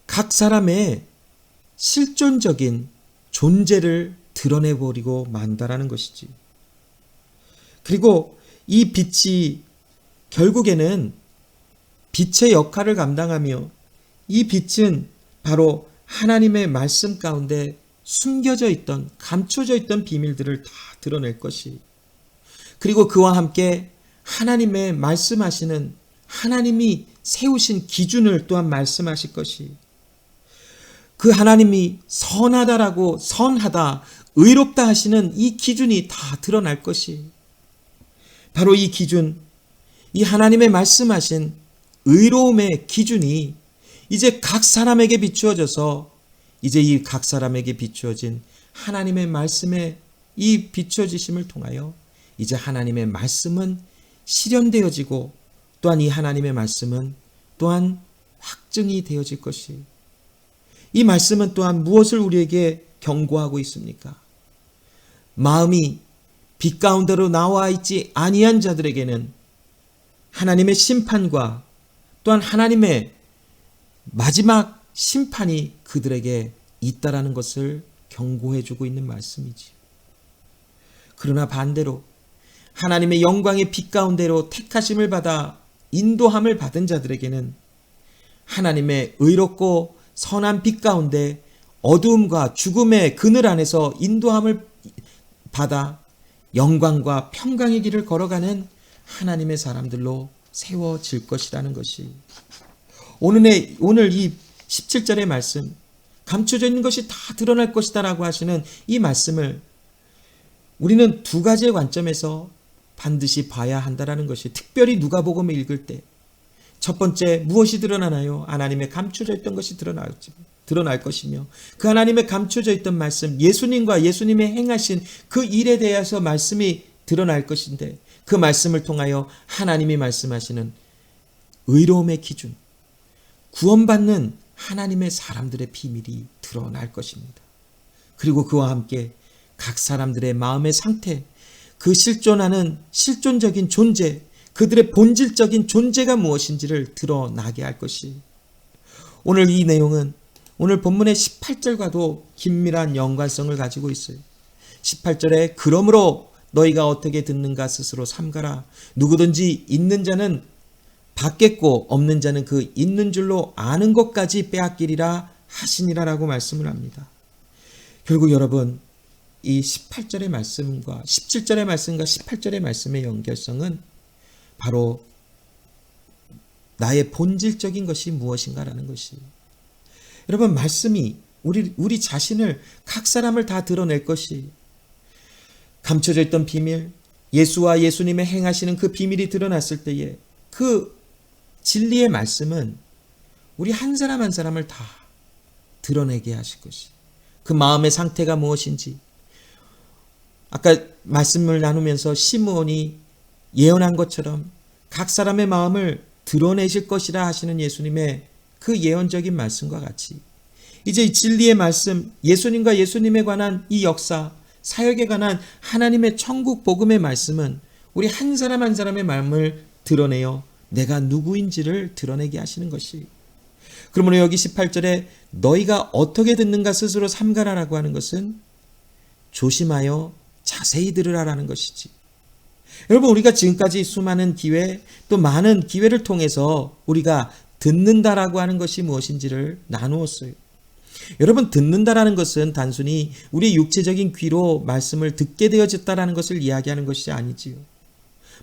각 사람의 실존적인 존재를 드러내버리고 만다라는 것이지. 그리고 이 빛이 결국에는 빛의 역할을 감당하며 이 빛은 바로 하나님의 말씀 가운데 숨겨져 있던, 감춰져 있던 비밀들을 다 드러낼 것이, 그리고 그와 함께 하나님의 말씀하시는, 하나님이 세우신 기준을 또한 말씀하실 것이, 그 하나님이 선하다, 의롭다 하시는 이 기준이 다 드러날 것이, 바로 이 기준, 이 하나님의 말씀하신 의로움의 기준이 이제 각 사람에게 비추어져서 이제 이 각 사람에게 비추어진 하나님의 말씀의 이 비추어지심을 통하여 이제 하나님의 말씀은 실현되어지고 또한 이 하나님의 말씀은 또한 확증이 되어질 것이, 이 말씀은 또한 무엇을 우리에게 경고하고 있습니까? 마음이 빛 가운데로 나와 있지 아니한 자들에게는 하나님의 심판과 또한 하나님의 마지막 심판이 그들에게 있다라는 것을 경고해주고 있는 말씀이지. 그러나 반대로 하나님의 영광의 빛 가운데로 택하심을 받아 인도함을 받은 자들에게는 하나님의 의롭고 선한 빛 가운데 어두움과 죽음의 그늘 안에서 인도함을 받아 영광과 평강의 길을 걸어가는 하나님의 사람들로 세워질 것이라는 것이, 오늘 이 17절의 말씀, 감춰져 있는 것이 다 드러날 것이다라고 하시는 이 말씀을 우리는 두 가지의 관점에서 반드시 봐야 한다라는 것이, 특별히 누가복음을 읽을 때 첫 번째 무엇이 드러나나요? 하나님의 감춰져 있던 것이 드러날 것이며, 그 하나님의 감춰져 있던 말씀, 예수님과 예수님의 행하신 그 일에 대해서 말씀이 드러날 것인데, 그 말씀을 통하여 하나님이 말씀하시는 의로움의 기준, 구원받는 하나님의 사람들의 비밀이 드러날 것입니다. 그리고 그와 함께 각 사람들의 마음의 상태, 그 실존하는 실존적인 존재, 그들의 본질적인 존재가 무엇인지를 드러나게 할 것이, 오늘 이 내용은 오늘 본문의 18절과도 긴밀한 연관성을 가지고 있어요. 18절에 그러므로 너희가 어떻게 듣는가 스스로 삼가라. 누구든지 있는 자는 받겠고 없는 자는 그 있는 줄로 아는 것까지 빼앗기리라 하시니라라고 말씀을 합니다. 결국 여러분, 이 18절의 말씀과 17절의 말씀과 18절의 말씀의 연결성은 바로 나의 본질적인 것이 무엇인가라는 것이, 여러분, 말씀이 우리 자신을, 각 사람을 다 드러낼 것이, 감춰져 있던 비밀, 예수와 예수님의 행하시는 그 비밀이 드러났을 때에 그 진리의 말씀은 우리 한 사람 한 사람을 다 드러내게 하실 것이, 그 마음의 상태가 무엇인지, 아까 말씀을 나누면서 시므온이 예언한 것처럼 각 사람의 마음을 드러내실 것이라 하시는 예수님의 그 예언적인 말씀과 같이, 이제 이 진리의 말씀, 예수님과 예수님에 관한 이 역사, 사역에 관한 하나님의 천국 복음의 말씀은 우리 한 사람 한 사람의 마음을 드러내어 내가 누구인지를 드러내게 하시는 것이, 그러므로 여기 18절에 너희가 어떻게 듣는가 스스로 삼가라라고 하는 것은 조심하여 자세히 들으라라는 것이지. 여러분, 우리가 지금까지 수많은 기회, 또 많은 기회를 통해서 우리가 듣는다라고 하는 것이 무엇인지를 나누었어요. 여러분, 듣는다라는 것은 단순히 우리 육체적인 귀로 말씀을 듣게 되어졌다라는 것을 이야기하는 것이 아니지요.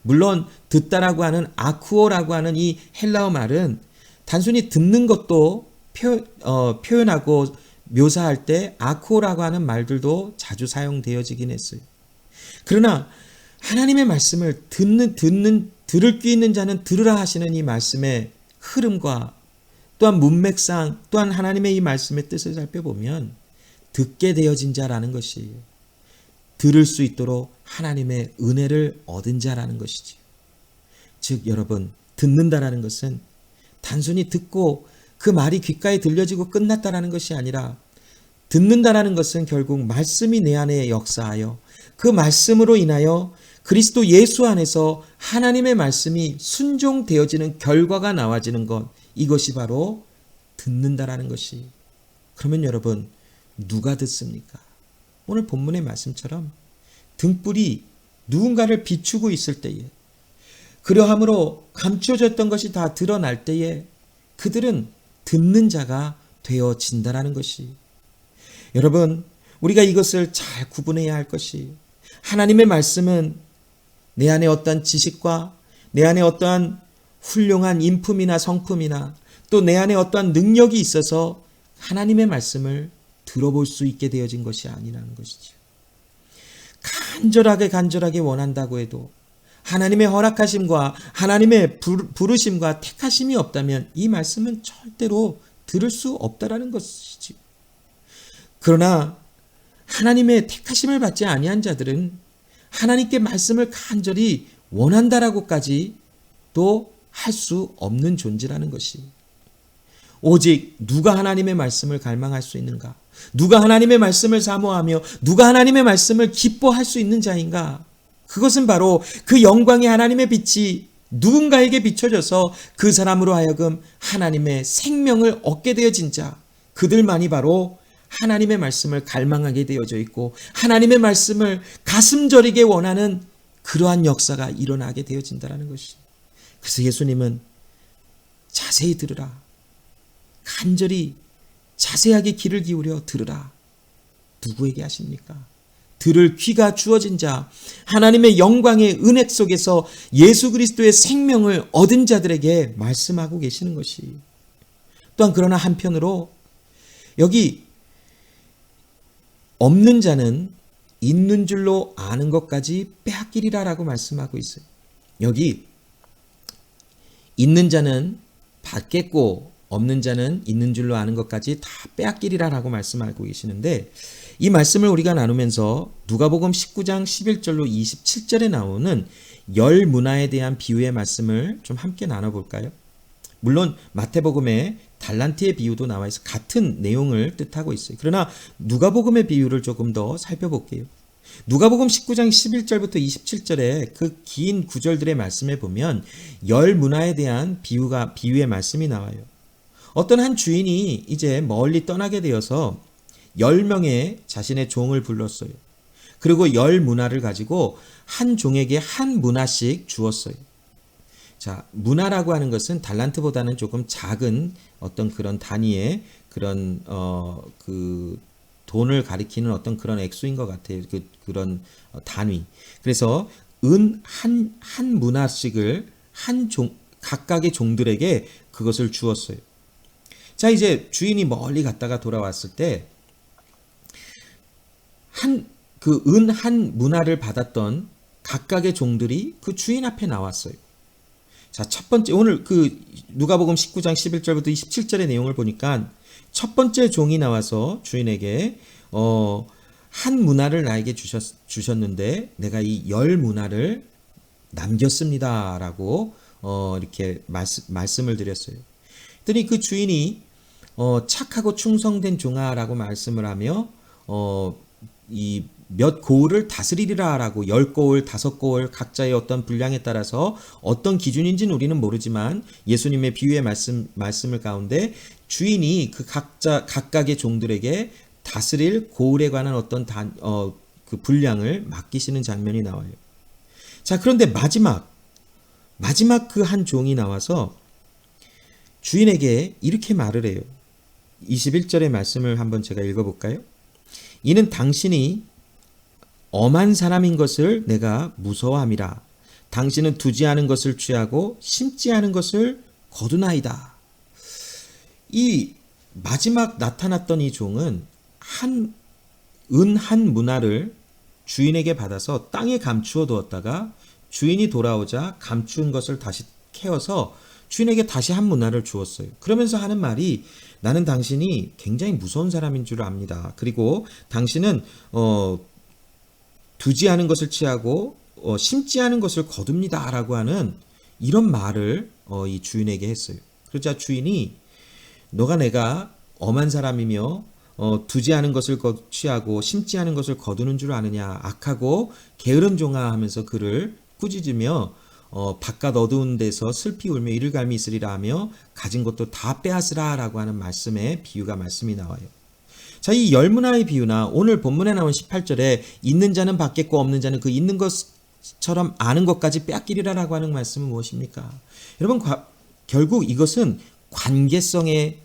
물론 듣다라고 하는 아쿠오라고 하는 이 헬라어 말은 단순히 듣는 것도 표현하고 묘사할 때 아쿠오라고 하는 말들도 자주 사용되어지긴 했어요. 그러나 하나님의 말씀을 들을 귀 있는 자는 들으라 하시는 이 말씀의 흐름과 또한 문맥상, 또한 하나님의 이 말씀의 뜻을 살펴보면 듣게 되어진 자라는 것이 들을 수 있도록 하나님의 은혜를 얻은 자라는 것이지. 즉 여러분, 듣는다라는 것은 단순히 듣고 그 말이 귓가에 들려지고 끝났다라는 것이 아니라, 듣는다라는 것은 결국 말씀이 내 안에 역사하여 그 말씀으로 인하여 그리스도 예수 안에서 하나님의 말씀이 순종되어지는 결과가 나와지는 것, 이것이 바로 듣는다라는 것이. 그러면 여러분, 누가 듣습니까? 오늘 본문의 말씀처럼 등불이 누군가를 비추고 있을 때에, 그러함으로 감춰졌던 것이 다 드러날 때에 그들은 듣는 자가 되어진다라는 것이. 여러분, 우리가 이것을 잘 구분해야 할 것이, 하나님의 말씀은 내 안에 어떠한 지식과 내 안에 어떠한 훌륭한 인품이나 성품이나 또 내 안에 어떠한 능력이 있어서 하나님의 말씀을 들어볼 수 있게 되어진 것이 아니라는 것이죠. 간절하게 원한다고 해도 하나님의 허락하심과 하나님의 부르심과 택하심이 없다면 이 말씀은 절대로 들을 수 없다라는 것이죠. 그러나 하나님의 택하심을 받지 아니한 자들은 하나님께 말씀을 간절히 원한다라고까지 또 할 수 없는 존재라는 것이. 오직 누가 하나님의 말씀을 갈망할 수 있는가? 누가 하나님의 말씀을 사모하며 누가 하나님의 말씀을 기뻐할 수 있는 자인가? 그것은 바로 그 영광의 하나님의 빛이 누군가에게 비춰져서 그 사람으로 하여금 하나님의 생명을 얻게 되어진 자, 그들만이 바로 하나님의 말씀을 갈망하게 되어져 있고 하나님의 말씀을 가슴 저리게 원하는 그러한 역사가 일어나게 되어진다는 것이. 그래서 예수님은 자세히 들으라, 간절히 자세하게 귀를 기울여 들으라. 누구에게 하십니까? 들을 귀가 주어진 자, 하나님의 영광의 은혜 속에서 예수 그리스도의 생명을 얻은 자들에게 말씀하고 계시는 것이. 또한 그러나 한편으로 여기 없는 자는 있는 줄로 아는 것까지 빼앗기리라라고 말씀하고 있어요. 여기 있는 자는 받겠고 없는 자는 있는 줄로 아는 것까지 다 빼앗기리라라고 말씀하고 계시는데, 이 말씀을 우리가 나누면서 누가복음 19장 11절로 27절에 나오는 열 문화에 대한 비유의 말씀을 좀 함께 나눠볼까요? 물론 마태복음에 달란트의 비유도 나와 있어 같은 내용을 뜻하고 있어요. 그러나 누가복음의 비유를 조금 더 살펴볼게요. 누가복음 19장 11절부터 27절에 그 긴 구절들의 말씀에 보면 열 문화에 대한 비유의 말씀이 나와요. 어떤 한 주인이 이제 멀리 떠나게 되어서 10명의 자신의 종을 불렀어요. 그리고 열 문화를 가지고 한 종에게 한 문화씩 주었어요. 자, 문화라고 하는 것은 달란트보다는 조금 작은 어떤 그런 단위의 그런 그 돈을 가리키는 어떤 그런 액수인 것 같아요. 그런 단위. 그래서 은 한 문화씩을 각각의 종들에게 그것을 주었어요. 자, 이제 주인이 멀리 갔다가 돌아왔을 때 은 한 문화를 받았던 각각의 종들이 그 주인 앞에 나왔어요. 자, 첫 번째, 오늘 그 누가복음 19장 11절부터 27절의 내용을 보니까 첫 번째 종이 나와서 주인에게 한 문화를 나에게 주셨는데 내가 이 열 문화를 남겼습니다라고 이렇게 말씀을 드렸어요. 그랬더니 그 주인이 착하고 충성된 종아라고 말씀을 하며 이 몇 고을을 다스리리라라고 10고을, 5고을 각자의 어떤 분량에 따라서 어떤 기준인지는 우리는 모르지만 예수님의 비유의 말씀을 가운데 주인이 그 각각의 종들에게 다스릴 고을에 관한 어떤 그 분량을 맡기시는 장면이 나와요. 자, 그런데 마지막 그 한 종이 나와서 주인에게 이렇게 말을 해요. 21절의 말씀을 한번 제가 읽어볼까요? 이는 당신이 엄한 사람인 것을 내가 무서워함이라. 당신은 두지 않은 것을 취하고 심지 않은 것을 거두나이다. 이 마지막 나타났던 이 종은 한 문화를 주인에게 받아서 땅에 감추어 두었다가 주인이 돌아오자 감춘 것을 다시 캐어서 주인에게 다시 한 문화를 주었어요. 그러면서 하는 말이 나는 당신이 굉장히 무서운 사람인 줄 압니다. 그리고 당신은 두지 않은 것을 취하고 심지 않은 것을 거둡니다 라고 하는 이런 말을 이 주인에게 했어요. 그러자 주인이 내가 엄한 사람이며 두지 않은 것을 취하고 심지 않은 것을 거두는 줄 아느냐, 악하고 게으른 종아 하면서 그를 꾸짖으며 바깥 어두운 데서 슬피 울며 이를 갈미 있으리라 하며 가진 것도 다 빼앗으라 라고 하는 말씀이 나와요. 자, 이 열 문화의 비유나 오늘 본문에 나온 18절에 있는 자는 받겠고 없는 자는 그 있는 것처럼 아는 것까지 빼앗기리라 라고 하는 말씀은 무엇입니까? 여러분, 결국 이것은 관계성에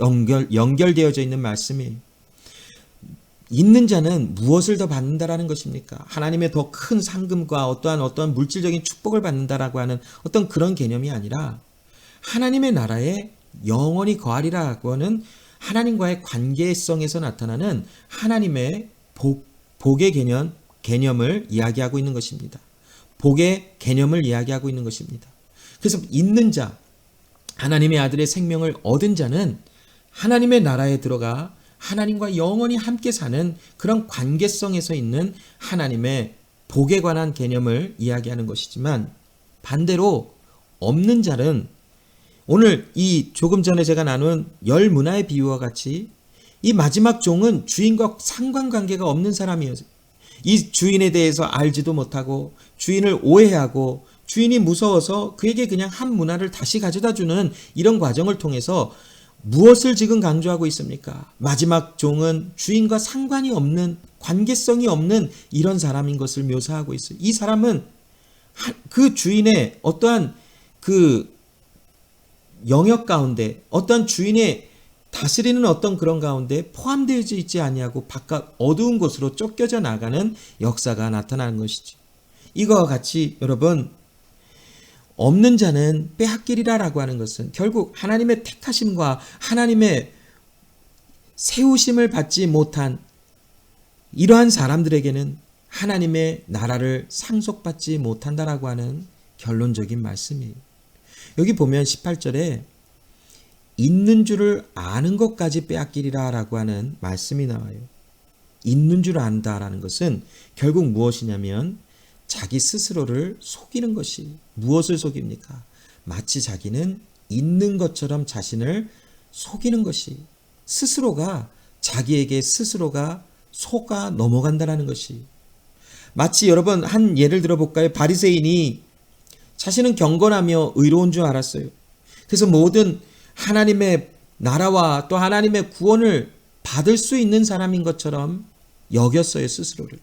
연결되어져 있는 말씀이에요. 있는 자는 무엇을 더 받는다라는 것입니까? 하나님의 더 큰 상금과 어떠한 물질적인 축복을 받는다라고 하는 어떤 그런 개념이 아니라 하나님의 나라에 영원히 거하리라고 하는 하나님과의 관계성에서 나타나는 하나님의 복의 개념을 이야기하고 있는 것입니다. 복의 개념을 이야기하고 있는 것입니다. 그래서 있는 자, 하나님의 아들의 생명을 얻은 자는 하나님의 나라에 들어가 하나님과 영원히 함께 사는 그런 관계성에서 있는 하나님의 복에 관한 개념을 이야기하는 것이지만 반대로 없는 자는 오늘 이 조금 전에 제가 나눈 열 문화의 비유와 같이 이 마지막 종은 주인과 상관관계가 없는 사람이었어요. 이 주인에 대해서 알지도 못하고 주인을 오해하고 주인이 무서워서 그에게 그냥 한 문화를 다시 가져다 주는 이런 과정을 통해서 무엇을 지금 강조하고 있습니까? 마지막 종은 주인과 상관이 없는, 관계성이 없는 이런 사람인 것을 묘사하고 있어요. 이 사람은 그 주인의 어떠한 그 영역 가운데, 어떠한 주인의 다스리는 어떤 그런 가운데 포함되어 있지 아니하고 바깥 어두운 곳으로 쫓겨져 나가는 역사가 나타나는 것이죠. 이거와 같이 여러분, 없는 자는 빼앗기리라라고 하는 것은 결국 하나님의 택하심과 하나님의 세우심을 받지 못한 이러한 사람들에게는 하나님의 나라를 상속받지 못한다라고 하는 결론적인 말씀이에요. 여기 보면 18절에 있는 줄을 아는 것까지 빼앗기리라라고 하는 말씀이 나와요. 있는 줄 안다라는 것은 결국 무엇이냐면 자기 스스로를 속이는 것이, 무엇을 속입니까? 마치 자기는 있는 것처럼 자신을 속이는 것이, 스스로가 자기에게 스스로가 속아 넘어간다는 것이, 마치 여러분 한 예를 들어볼까요? 바리새인이 자신은 경건하며 의로운 줄 알았어요. 그래서 모든 하나님의 나라와 또 하나님의 구원을 받을 수 있는 사람인 것처럼 여겼어요, 스스로를.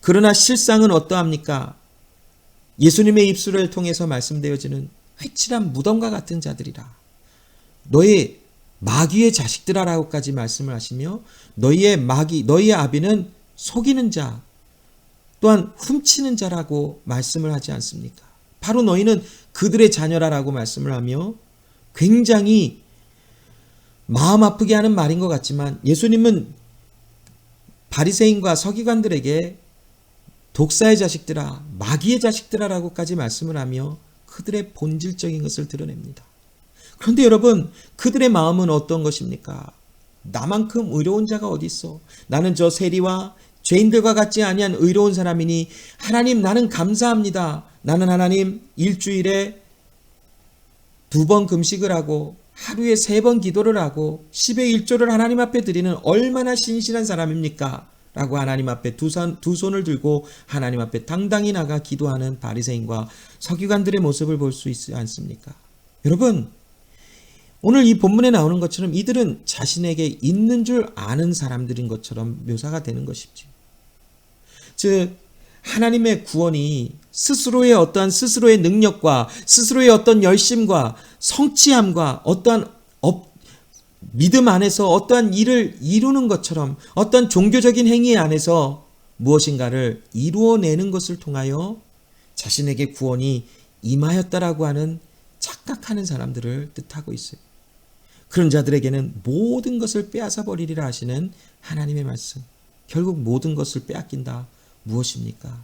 그러나 실상은 어떠합니까? 예수님의 입술을 통해서 말씀되어지는 회칠한 무덤과 같은 자들이라. 너희 마귀의 자식들아라고까지 말씀을 하시며, 너희의 아비는 속이는 자, 또한 훔치는 자라고 말씀을 하지 않습니까? 바로 너희는 그들의 자녀라라고 말씀을 하며, 굉장히 마음 아프게 하는 말인 것 같지만 예수님은 바리새인과 서기관들에게 독사의 자식들아, 마귀의 자식들아라고까지 말씀을 하며 그들의 본질적인 것을 드러냅니다. 그런데 여러분, 그들의 마음은 어떤 것입니까? 나만큼 의로운 자가 어디 있어? 나는 저 세리와 죄인들과 같지 아니한 의로운 사람이니 하나님, 나는 감사합니다. 나는 하나님 일주일에 2번 금식을 하고 하루에 3번 기도를 하고 10의 1조를 하나님 앞에 드리는 얼마나 신실한 사람입니까? 라고 하나님 앞에 두 손을 들고 하나님 앞에 당당히 나가 기도하는 바리새인과 서기관들의 모습을 볼 수 있지 않습니까? 여러분, 오늘 이 본문에 나오는 것처럼 이들은 자신에게 있는 줄 아는 사람들인 것처럼 묘사가 되는 것이지. 즉, 하나님의 구원이 스스로의 능력과 스스로의 어떤 열심과 성취함과 어떠한 믿음 안에서 어떠한 일을 이루는 것처럼 어떠한 종교적인 행위 안에서 무엇인가를 이루어내는 것을 통하여 자신에게 구원이 임하였다라고 하는 착각하는 사람들을 뜻하고 있어요. 그런 자들에게는 모든 것을 빼앗아 버리리라 하시는 하나님의 말씀. 결국 모든 것을 빼앗긴다. 무엇입니까?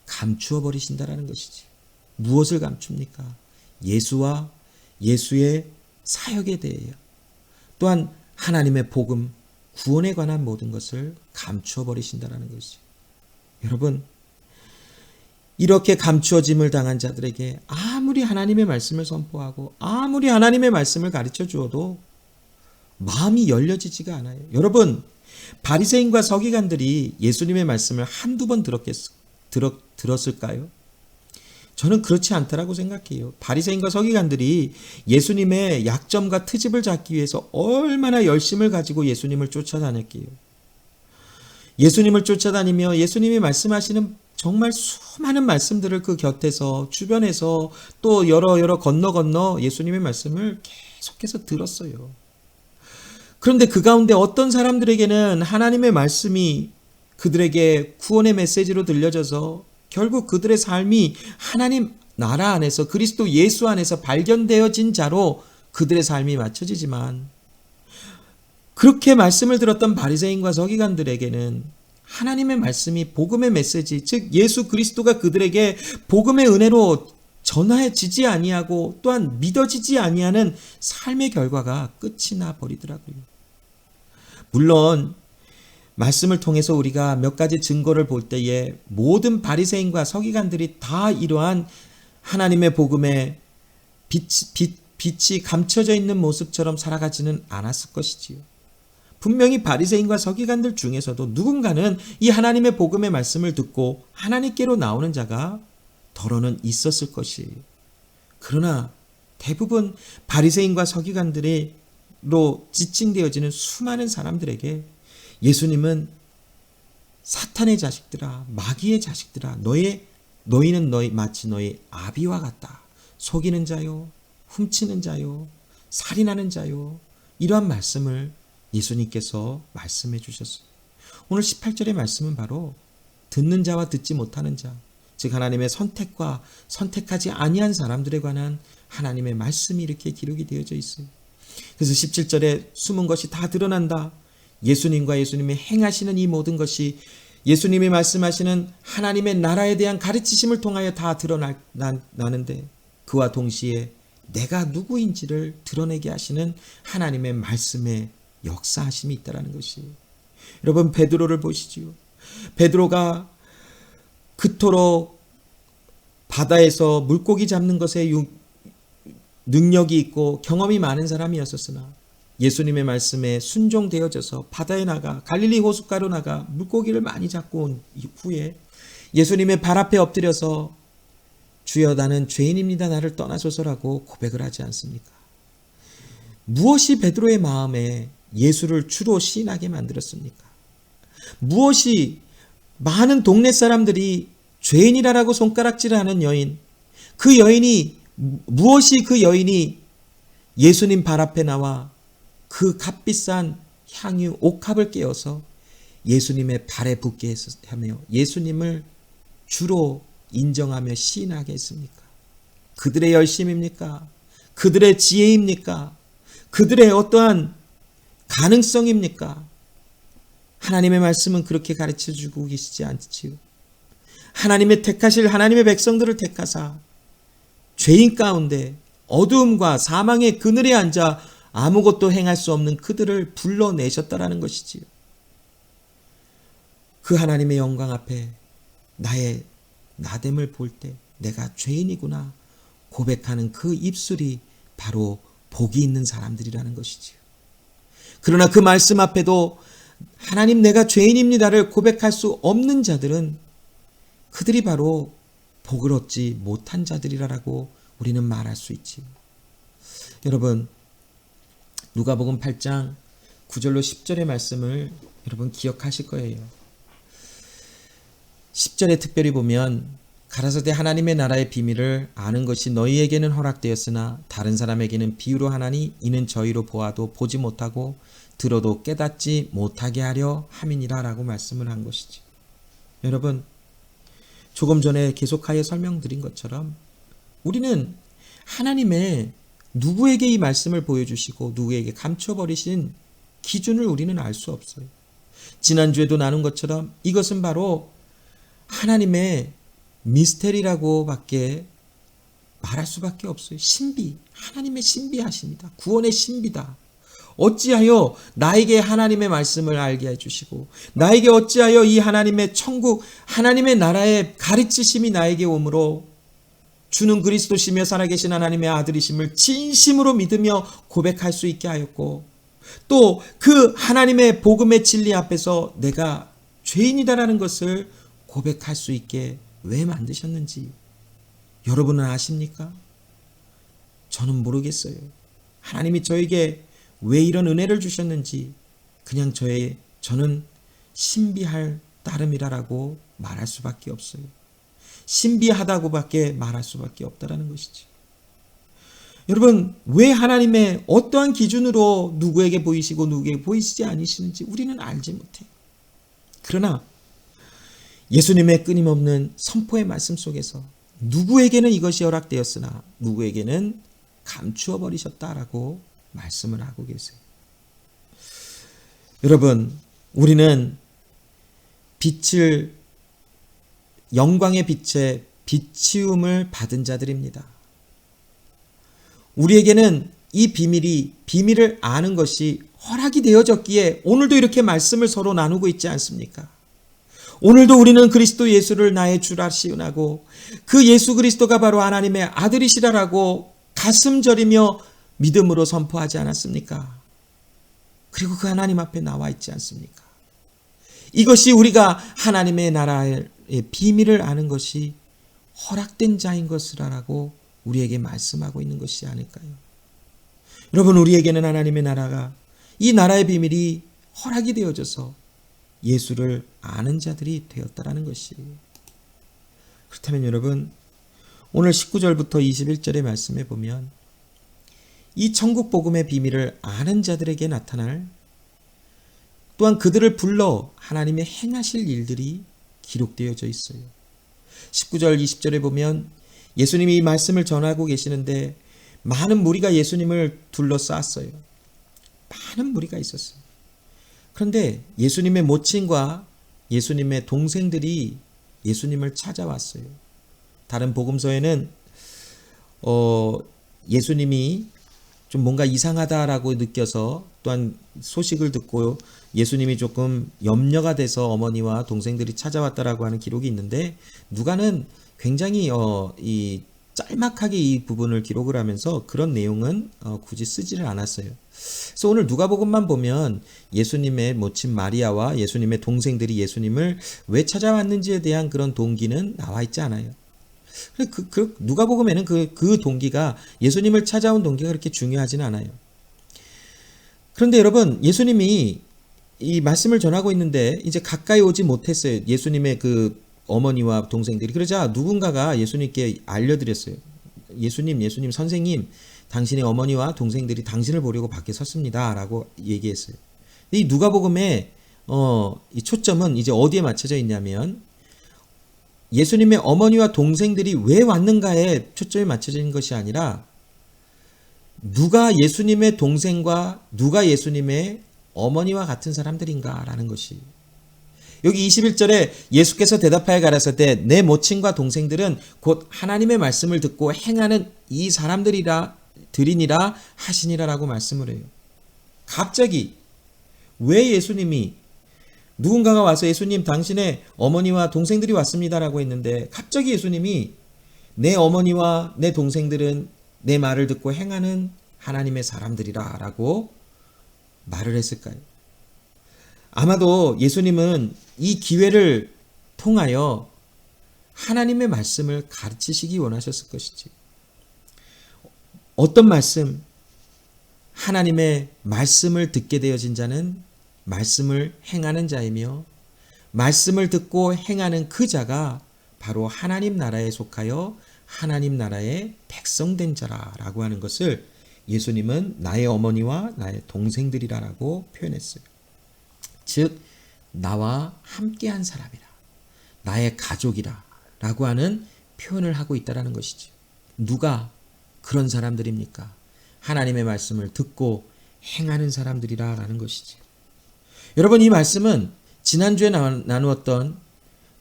감추어 버리신다라는 것이지. 무엇을 감춥니까? 예수와 예수의 사역에 대해요. 또한 하나님의 복음, 구원에 관한 모든 것을 감추어 버리신다라는 것이죠. 여러분, 이렇게 감추어짐을 당한 자들에게 아무리 하나님의 말씀을 선포하고 아무리 하나님의 말씀을 가르쳐 주어도 마음이 열려지지가 않아요. 여러분, 바리새인과 서기관들이 예수님의 말씀을 한두 번 들었을까요? 저는 그렇지 않다라고 생각해요. 바리새인과 서기관들이 예수님의 약점과 트집을 잡기 위해서 얼마나 열심을 가지고 예수님을 쫓아다녔게요. 예수님을 쫓아다니며 예수님이 말씀하시는 정말 수많은 말씀들을 그 곁에서 주변에서 또 여러 건너 예수님의 말씀을 계속해서 들었어요. 그런데 그 가운데 어떤 사람들에게는 하나님의 말씀이 그들에게 구원의 메시지로 들려져서 결국 그들의 삶이 하나님 나라 안에서 그리스도 예수 안에서 발견되어진 자로 그들의 삶이 맞춰지지만, 그렇게 말씀을 들었던 바리새인과 서기관들에게는 하나님의 말씀이 복음의 메시지, 즉 예수 그리스도가 그들에게 복음의 은혜로 전해지지 아니하고 또한 믿어지지 아니하는 삶의 결과가 끝이 나 버리더라고요. 물론 말씀을 통해서 우리가 몇 가지 증거를 볼 때에 모든 바리새인과 서기관들이 다 이러한 하나님의 복음의 빛이 감춰져 있는 모습처럼 살아가지는 않았을 것이지요. 분명히 바리새인과 서기관들 중에서도 누군가는 이 하나님의 복음의 말씀을 듣고 하나님께로 나오는 자가 더러는 있었을 것이에요. 그러나 대부분 바리새인과 서기관들로 지칭되어지는 수많은 사람들에게 예수님은 사탄의 자식들아, 마귀의 자식들아, 너희는 마치 너희 아비와 같다. 속이는 자요, 훔치는 자요, 살인하는 자요. 이러한 말씀을 예수님께서 말씀해 주셨어요. 오늘 18절의 말씀은 바로 듣는 자와 듣지 못하는 자, 즉 하나님의 선택과 선택하지 아니한 사람들에 관한 하나님의 말씀이 이렇게 기록이 되어져 있어요. 그래서 17절에 숨은 것이 다 드러난다. 예수님과 예수님이 행하시는 이 모든 것이 예수님이 말씀하시는 하나님의 나라에 대한 가르치심을 통하여 다 드러나는데, 그와 동시에 내가 누구인지를 드러내게 하시는 하나님의 말씀의 역사하심이 있다는 것이. 여러분, 베드로를 보시지요. 베드로가 그토록 바다에서 물고기 잡는 것에 능력이 있고 경험이 많은 사람이었었으나 예수님의 말씀에 순종되어져서 바다에 나가 갈릴리 호숫가로 나가 물고기를 많이 잡고 온 후에 예수님의 발 앞에 엎드려서 주여 나는 죄인입니다. 나를 떠나소서라고 고백을 하지 않습니까? 무엇이 베드로의 마음에 예수를 주로 시인하게 만들었습니까? 무엇이 많은 동네 사람들이 죄인이라고 손가락질하는 여인, 무엇이 그 여인이 예수님 발 앞에 나와 그 값비싼 향유 옥합을 깨어서 예수님의 발에 붓게 하며 예수님을 주로 인정하며 시인하게 했습니까? 그들의 열심입니까? 그들의 지혜입니까? 그들의 어떠한 가능성입니까? 하나님의 말씀은 그렇게 가르쳐주고 계시지 않지요. 하나님의 택하실 하나님의 백성들을 택하사 죄인 가운데 어두움과 사망의 그늘에 앉아 아무것도 행할 수 없는 그들을 불러내셨다라는 것이지요. 그 하나님의 영광 앞에 나의 나됨을 볼 때 내가 죄인이구나 고백하는 그 입술이 바로 복이 있는 사람들이라는 것이지요. 그러나 그 말씀 앞에도 하나님 내가 죄인입니다를 고백할 수 없는 자들은 그들이 바로 복을 얻지 못한 자들이라고 우리는 말할 수 있지요. 여러분 누가복음 8장 9절로 10절의 말씀을 여러분 기억하실 거예요. 10절에 특별히 보면 가라사대 하나님의 나라의 비밀을 아는 것이 너희에게는 허락되었으나 다른 사람에게는 비유로 하나니 이는 저희로 보아도 보지 못하고 들어도 깨닫지 못하게 하려 함이니라 라고 말씀을 한 것이지. 여러분 조금 전에 계속하여 설명드린 것처럼 우리는 하나님의 누구에게 이 말씀을 보여주시고 누구에게 감춰버리신 기준을 우리는 알 수 없어요. 지난주에도 나눈 것처럼 이것은 바로 하나님의 미스테리라고 밖에 말할 수밖에 없어요. 신비, 하나님의 신비하십니다. 구원의 신비다. 어찌하여 나에게 하나님의 말씀을 알게 해주시고 나에게 어찌하여 이 하나님의 천국, 하나님의 나라의 가르치심이 나에게 오므로 주는 그리스도시며 살아계신 하나님의 아들이심을 진심으로 믿으며 고백할 수 있게 하였고 또 그 하나님의 복음의 진리 앞에서 내가 죄인이다라는 것을 고백할 수 있게 왜 만드셨는지 여러분은 아십니까? 저는 모르겠어요. 하나님이 저에게 왜 이런 은혜를 주셨는지 그냥 저는 신비할 따름이라고 말할 수밖에 없어요. 신비하다고밖에 말할 수밖에 없다라는 것이죠. 여러분 왜 하나님의 어떠한 기준으로 누구에게 보이시고 누구에게 보이시지 않으시는지 우리는 알지 못해요. 그러나 예수님의 끊임없는 선포의 말씀 속에서 누구에게는 이것이 허락되었으나 누구에게는 감추어 버리셨다라고 말씀을 하고 계세요. 여러분 우리는 영광의 빛에 비치움을 받은 자들입니다. 우리에게는 이 비밀을 아는 것이 허락이 되어졌기에 오늘도 이렇게 말씀을 서로 나누고 있지 않습니까? 오늘도 우리는 그리스도 예수를 나의 주라 시은하고 그 예수 그리스도가 바로 하나님의 아들이시라라고 가슴 저리며 믿음으로 선포하지 않았습니까? 그리고 그 하나님 앞에 나와 있지 않습니까? 이것이 우리가 하나님의 나라의 비밀을 아는 것이 허락된 자인 것이라고 우리에게 말씀하고 있는 것이 아닐까요? 여러분 우리에게는 하나님의 나라가 이 나라의 비밀이 허락이 되어져서 예수를 아는 자들이 되었다라는 것이에요. 그렇다면 여러분 오늘 19절부터 21절의 말씀에 보면 이 천국 복음의 비밀을 아는 자들에게 나타날 또한 그들을 불러 하나님의 행하실 일들이 기록되어져 있어요. 19절 20절에 보면 예수님이 이 말씀을 전하고 계시는데 많은 무리가 예수님을 둘러쌌어요. 많은 무리가 있었어요. 그런데 예수님의 모친과 예수님의 동생들이 예수님을 찾아왔어요. 다른 복음서에는 예수님이 좀 뭔가 이상하다라고 느껴서 또한 소식을 듣고 예수님이 조금 염려가 돼서 어머니와 동생들이 찾아왔다라고 하는 기록이 있는데 누가는 굉장히 짤막하게 이 부분을 기록을 하면서 그런 내용은 굳이 쓰지를 않았어요. 그래서 오늘 누가복음만 보면 예수님의 모친 마리아와 예수님의 동생들이 예수님을 왜 찾아왔는지에 대한 그런 동기는 나와 있지 않아요. 누가복음에는 그 동기가, 예수님을 찾아온 동기가 그렇게 중요하지는 않아요. 그런데 여러분, 예수님이 이 말씀을 전하고 있는데 이제 가까이 오지 못했어요. 예수님의 그 어머니와 동생들이. 그러자 누군가가 예수님께 알려드렸어요. 예수님 선생님, 당신의 어머니와 동생들이 당신을 보려고 밖에 섰습니다 라고 얘기했어요. 이 누가복음의 이 초점은 이제 어디에 맞춰져 있냐면 예수님의 어머니와 동생들이 왜 왔는가에 초점이 맞춰져 있는 것이 아니라 누가 예수님의 동생과 누가 예수님의 어머니와 같은 사람들인가라는 것이, 여기 21절에 예수께서 대답하여 가라사대 내 모친과 동생들은 곧 하나님의 말씀을 듣고 행하는 이 사람들이니라 하시니라라고 말씀을 해요. 갑자기 왜 예수님이, 누군가가 와서 예수님 당신의 어머니와 동생들이 왔습니다라고 했는데 갑자기 예수님이 내 어머니와 내 동생들은 내 말을 듣고 행하는 하나님의 사람들이라 라고 말을 했을까요? 아마도 예수님은 이 기회를 통하여 하나님의 말씀을 가르치시기 원하셨을 것이지. 어떤 말씀? 하나님의 말씀을 듣게 되어진 자는 말씀을 행하는 자이며 말씀을 듣고 행하는 그 자가 바로 하나님 나라에 속하여 하나님 나라의 백성된 자라라고 하는 것을 예수님은 나의 어머니와 나의 동생들이라고 표현했어요. 즉 나와 함께한 사람이라, 나의 가족이라 라고 하는 표현을 하고 있다는 것이죠. 누가 그런 사람들입니까? 하나님의 말씀을 듣고 행하는 사람들이라는 것이죠. 여러분, 이 말씀은 지난주에 나누었던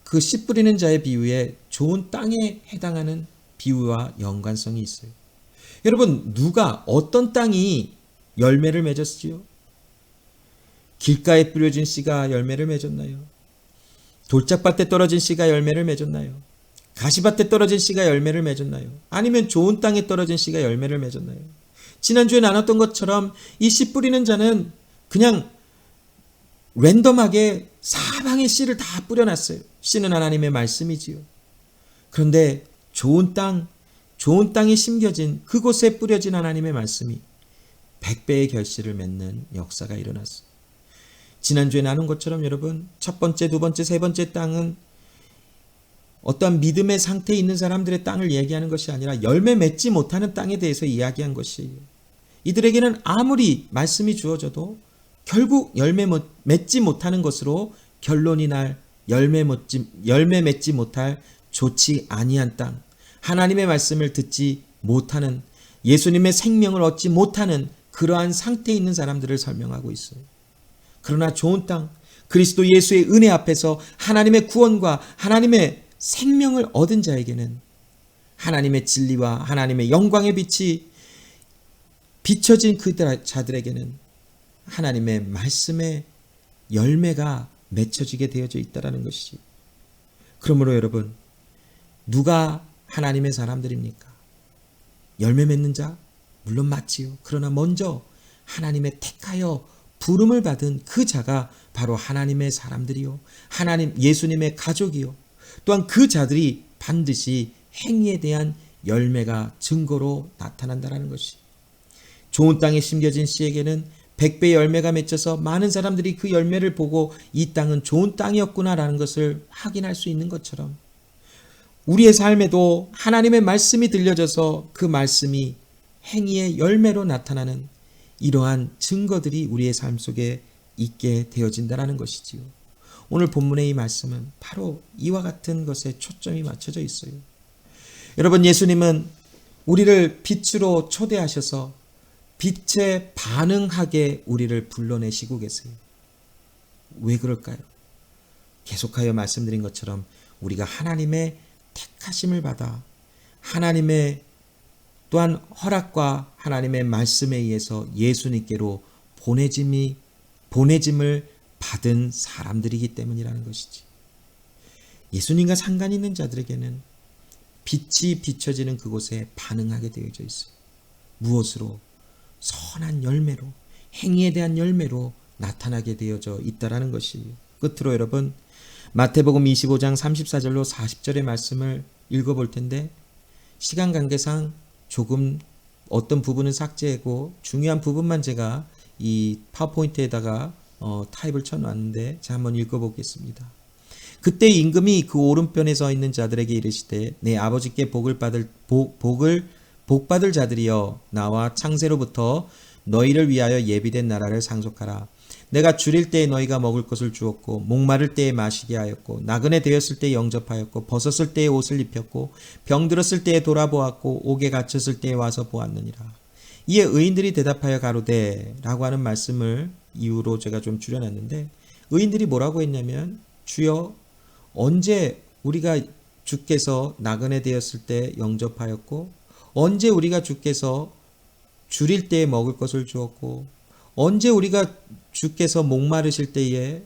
그 씨 뿌리는 자의 비유에 좋은 땅에 해당하는 비유와 연관성이 있어요. 여러분, 누가, 어떤 땅이 열매를 맺었지요? 길가에 뿌려진 씨가 열매를 맺었나요? 돌짝밭에 떨어진 씨가 열매를 맺었나요? 가시밭에 떨어진 씨가 열매를 맺었나요? 아니면 좋은 땅에 떨어진 씨가 열매를 맺었나요? 지난주에 나눴던 것처럼 이 씨 뿌리는 자는 그냥 랜덤하게 사방에 씨를 다 뿌려놨어요. 씨는 하나님의 말씀이지요. 그런데 좋은 땅에 심겨진, 그곳에 뿌려진 하나님의 말씀이 100배의 결실을 맺는 역사가 일어났어요. 지난주에 나눈 것처럼 여러분, 첫 번째, 두 번째, 세 번째 땅은 어떠한 믿음의 상태에 있는 사람들의 땅을 얘기하는 것이 아니라 열매 맺지 못하는 땅에 대해서 이야기한 것이에요. 이들에게는 아무리 말씀이 주어져도 결국 열매 맺지 못하는 것으로 결론이 날 열매 맺지 못할 좋지 아니한 땅, 하나님의 말씀을 듣지 못하는, 예수님의 생명을 얻지 못하는 그러한 상태에 있는 사람들을 설명하고 있어요. 그러나 좋은 땅, 그리스도 예수의 은혜 앞에서 하나님의 구원과 하나님의 생명을 얻은 자에게는 하나님의 진리와 하나님의 영광의 빛이 비춰진 그 자들에게는 하나님의 말씀의 열매가 맺혀지게 되어져 있다는 것이지. 그러므로 여러분, 누가 하나님의 사람들입니까? 열매 맺는 자? 물론 맞지요. 그러나 먼저 하나님의 택하여 부름을 받은 그 자가 바로 하나님의 사람들이요, 하나님 예수님의 가족이요, 또한 그 자들이 반드시 행위에 대한 열매가 증거로 나타난다는 것이, 좋은 땅에 심겨진 씨에게는 100배의 열매가 맺혀서 많은 사람들이 그 열매를 보고 이 땅은 좋은 땅이었구나라는 것을 확인할 수 있는 것처럼 우리의 삶에도 하나님의 말씀이 들려져서 그 말씀이 행위의 열매로 나타나는 이러한 증거들이 우리의 삶 속에 있게 되어진다는 것이지요. 오늘 본문의 이 말씀은 바로 이와 같은 것에 초점이 맞춰져 있어요. 여러분, 예수님은 우리를 빛으로 초대하셔서 빛에 반응하게 우리를 불러내시고 계세요. 왜 그럴까요? 계속하여 말씀드린 것처럼 우리가 하나님의 택하심을 받아 하나님의 또한 허락과 하나님의 말씀에 의해서 예수님께로 보내짐을 받은 사람들이기 때문이라는 것이지. 예수님과 상관 있는 자들에게는 빛이 비춰지는 그곳에 반응하게 되어져 있어요. 무엇으로? 선한 열매로, 행위에 대한 열매로 나타나게 되어져 있다라는 것이. 끝으로 여러분, 마태복음 25장 34절로 40절의 말씀을 읽어볼 텐데, 시간 관계상 조금 어떤 부분은 삭제하고 중요한 부분만 제가 이 파워포인트에다가 타입을 쳐놨는데 제가 한번 읽어보겠습니다. 그때 임금이 그 오른편에 서 있는 자들에게 이르시되 내 아버지께 복받을 자들이여 나와 창세로부터 너희를 위하여 예비된 나라를 상속하라. 내가 줄일 때에 너희가 먹을 것을 주었고 목마를 때에 마시게 하였고 나그네 되었을 때에 영접하였고 벗었을 때에 옷을 입혔고 병들었을 때에 돌아보았고 옥에 갇혔을 때에 와서 보았느니라. 이에 의인들이 대답하여 가로되 라고 하는 말씀을 이유로 제가 좀 줄여놨는데, 의인들이 뭐라고 했냐면, 주여 언제 우리가 주께서 나그네 되었을 때 영접하였고 언제 우리가 주께서 줄일 때에 먹을 것을 주었고 언제 우리가 주께서 목마르실 때에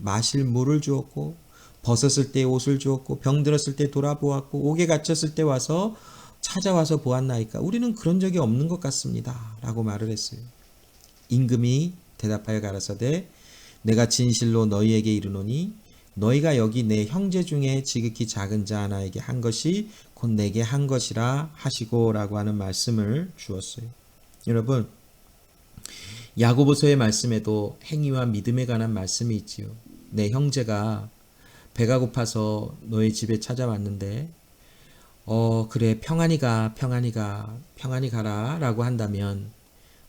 마실 물을 주었고 벗었을 때에 옷을 주었고 병들었을 때 돌아보았고 옥에 갇혔을 때 와서 찾아와서 보았나이까. 우리는 그런 적이 없는 것 같습니다 라고 말을 했어요. 임금이 대답하여 가라사대 내가 진실로 너희에게 이르노니 너희가 여기 내 형제 중에 지극히 작은 자 하나에게 한 것이 곧 내게 한 것이라 하시고 라고 하는 말씀을 주었어요. 여러분, 야고보서의 말씀에도 행위와 믿음에 관한 말씀이 있지요. 내 형제가 배가 고파서 너희 집에 찾아왔는데 그래 평안히 가라 라고 한다면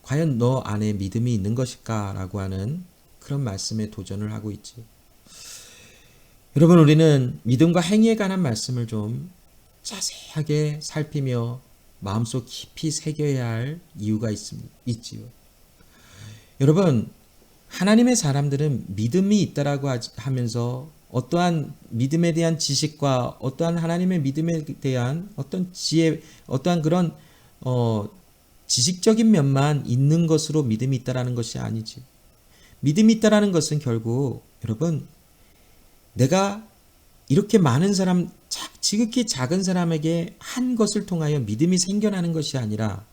과연 너 안에 믿음이 있는 것일까 라고 하는 그런 말씀에 도전을 하고 있지. 여러분, 우리는 믿음과 행위에 관한 말씀을 좀 자세하게 살피며 마음속 깊이 새겨야 할 이유가 있지요. 여러분, 하나님의 사람들은 믿음이 있다라고 하면서 어떠한 믿음에 대한 지식과 어떠한 하나님의 믿음에 대한 어떤 지혜, 어떠한 그런 지식적인 면만 있는 것으로 믿음이 있다라는 것이 아니지. 믿음이 있다라는 것은 결국 여러분, 내가 이렇게 많은 사람, 지극히 작은 사람에게 한 것을 통하여 믿음이 생겨나는 것이 아니라,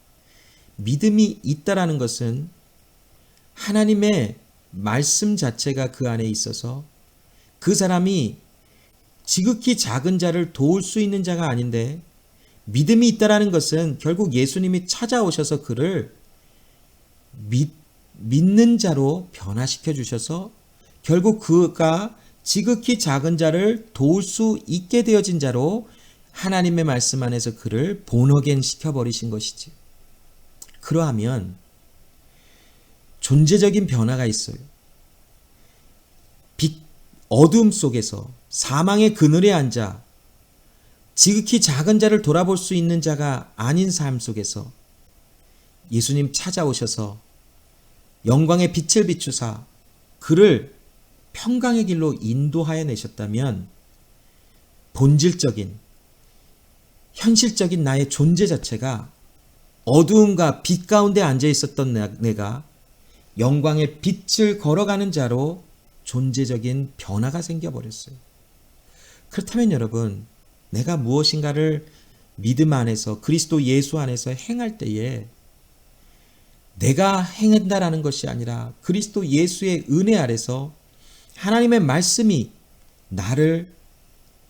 믿음이 있다라는 것은 하나님의 말씀 자체가 그 안에 있어서 그 사람이 지극히 작은 자를 도울 수 있는 자가 아닌데, 믿음이 있다라는 것은 결국 예수님이 찾아오셔서 그를 믿는 자로 변화시켜 주셔서 결국 그가 지극히 작은 자를 도울 수 있게 되어진 자로 하나님의 말씀 안에서 그를 본어겐 시켜버리신 것이지. 그러하면 존재적인 변화가 있어요. 어둠 속에서 사망의 그늘에 앉아 지극히 작은 자를 돌아볼 수 있는 자가 아닌 삶 속에서 예수님 찾아오셔서 영광의 빛을 비추사 그를 평강의 길로 인도하여 내셨다면 본질적인 현실적인 나의 존재 자체가 어두움과 빛 가운데 앉아 있었던 내가 영광의 빛을 걸어가는 자로 존재적인 변화가 생겨버렸어요. 그렇다면 여러분, 내가 무엇인가를 믿음 안에서 그리스도 예수 안에서 행할 때에 내가 행한다라는 것이 아니라 그리스도 예수의 은혜 아래서 하나님의 말씀이 나를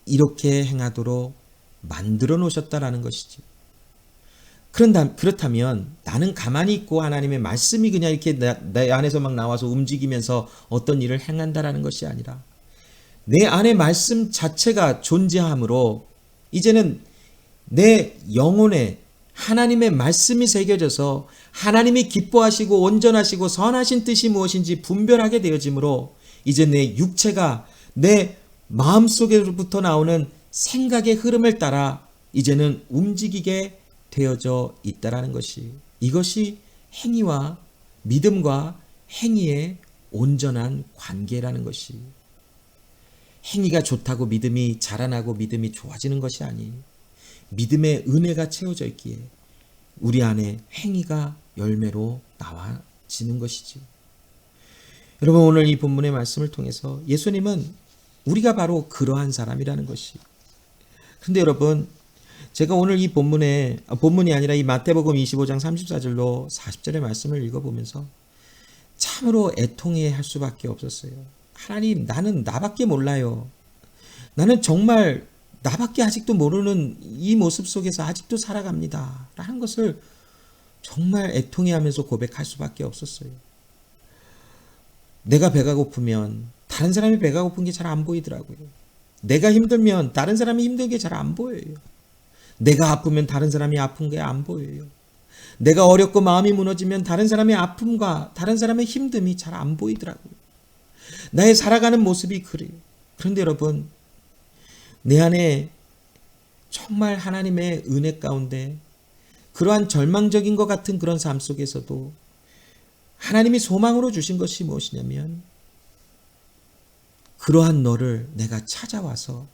이렇게 행하도록 만들어 놓으셨다라는 것이지. 그렇다면 나는 가만히 있고 하나님의 말씀이 그냥 이렇게 내 안에서 막 나와서 움직이면서 어떤 일을 행한다라는 것이 아니라 내 안에 말씀 자체가 존재하므로 이제는 내 영혼에 하나님의 말씀이 새겨져서 하나님이 기뻐하시고 온전하시고 선하신 뜻이 무엇인지 분별하게 되어지므로 이제 내 육체가 내 마음속에로부터 나오는 생각의 흐름을 따라 이제는 움직이게 되어져 있다라는 것이, 이것이 행위와 믿음과 행위의 온전한 관계라는 것이, 행위가 좋다고 믿음이 자라나고 믿음이 좋아지는 것이 아니, 믿음의 은혜가 채워져 있기에 우리 안에 행위가 열매로 나와지는 것이지. 여러분, 오늘 이 본문의 말씀을 통해서 예수님은 우리가 바로 그러한 사람이라는 것이. 근데 여러분, 제가 오늘 이 본문이 아니라 이 마태복음 25장 34절로 40절의 말씀을 읽어보면서 참으로 애통해 할 수밖에 없었어요. 하나님, 나는 나밖에 몰라요. 나는 정말 나밖에 아직도 모르는 이 모습 속에서 아직도 살아갑니다. 라는 것을 정말 애통해 하면서 고백할 수밖에 없었어요. 내가 배가 고프면 다른 사람이 배가 고픈 게 잘 안 보이더라고요. 내가 힘들면 다른 사람이 힘든 게 잘 안 보여요. 내가 아프면 다른 사람이 아픈 게 안 보여요. 내가 어렵고 마음이 무너지면 다른 사람의 아픔과 다른 사람의 힘듦이 잘 안 보이더라고요. 나의 살아가는 모습이 그래요. 그런데 여러분, 내 안에 정말 하나님의 은혜 가운데 그러한 절망적인 것 같은 그런 삶 속에서도 하나님이 소망으로 주신 것이 무엇이냐면, 그러한 너를 내가 찾아와서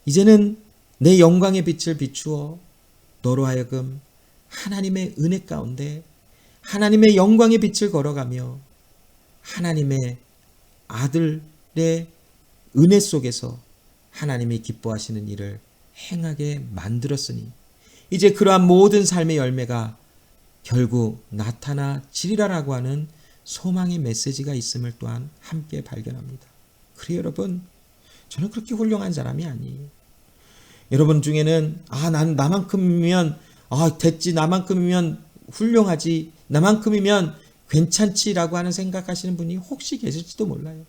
이제는 내 영광의 빛을 비추어 너로 하여금 하나님의 은혜 가운데 하나님의 영광의 빛을 걸어가며 하나님의 아들의 은혜 속에서 하나님이 기뻐하시는 일을 행하게 만들었으니 이제 그러한 모든 삶의 열매가 결국 나타나지리라라고 하는 소망의 메시지가 있음을 또한 함께 발견합니다. 그래요, 여러분, 저는 그렇게 훌륭한 사람이 아니에요. 여러분 중에는 난 나만큼이면 됐지, 나만큼이면 훌륭하지, 나만큼이면 괜찮지라고 하는 생각하시는 분이 혹시 계실지도 몰라요.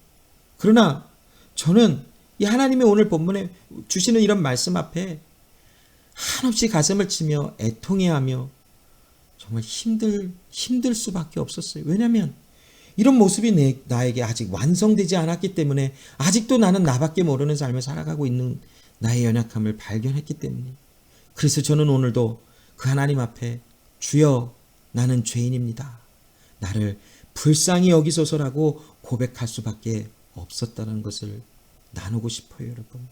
그러나 저는 이 하나님의 오늘 본문에 주시는 이런 말씀 앞에 한없이 가슴을 치며 애통해하며 정말 힘들 수밖에 없었어요. 왜냐하면 이런 모습이 나에게 아직 완성되지 않았기 때문에, 아직도 나는 나밖에 모르는 삶을 살아가고 있는 나의 연약함을 발견했기 때문에, 그래서 저는 오늘도 그 하나님 앞에 주여, 나는 죄인입니다, 나를 불쌍히 여기소서라고 고백할 수밖에 없었다는 것을 나누고 싶어요, 여러분.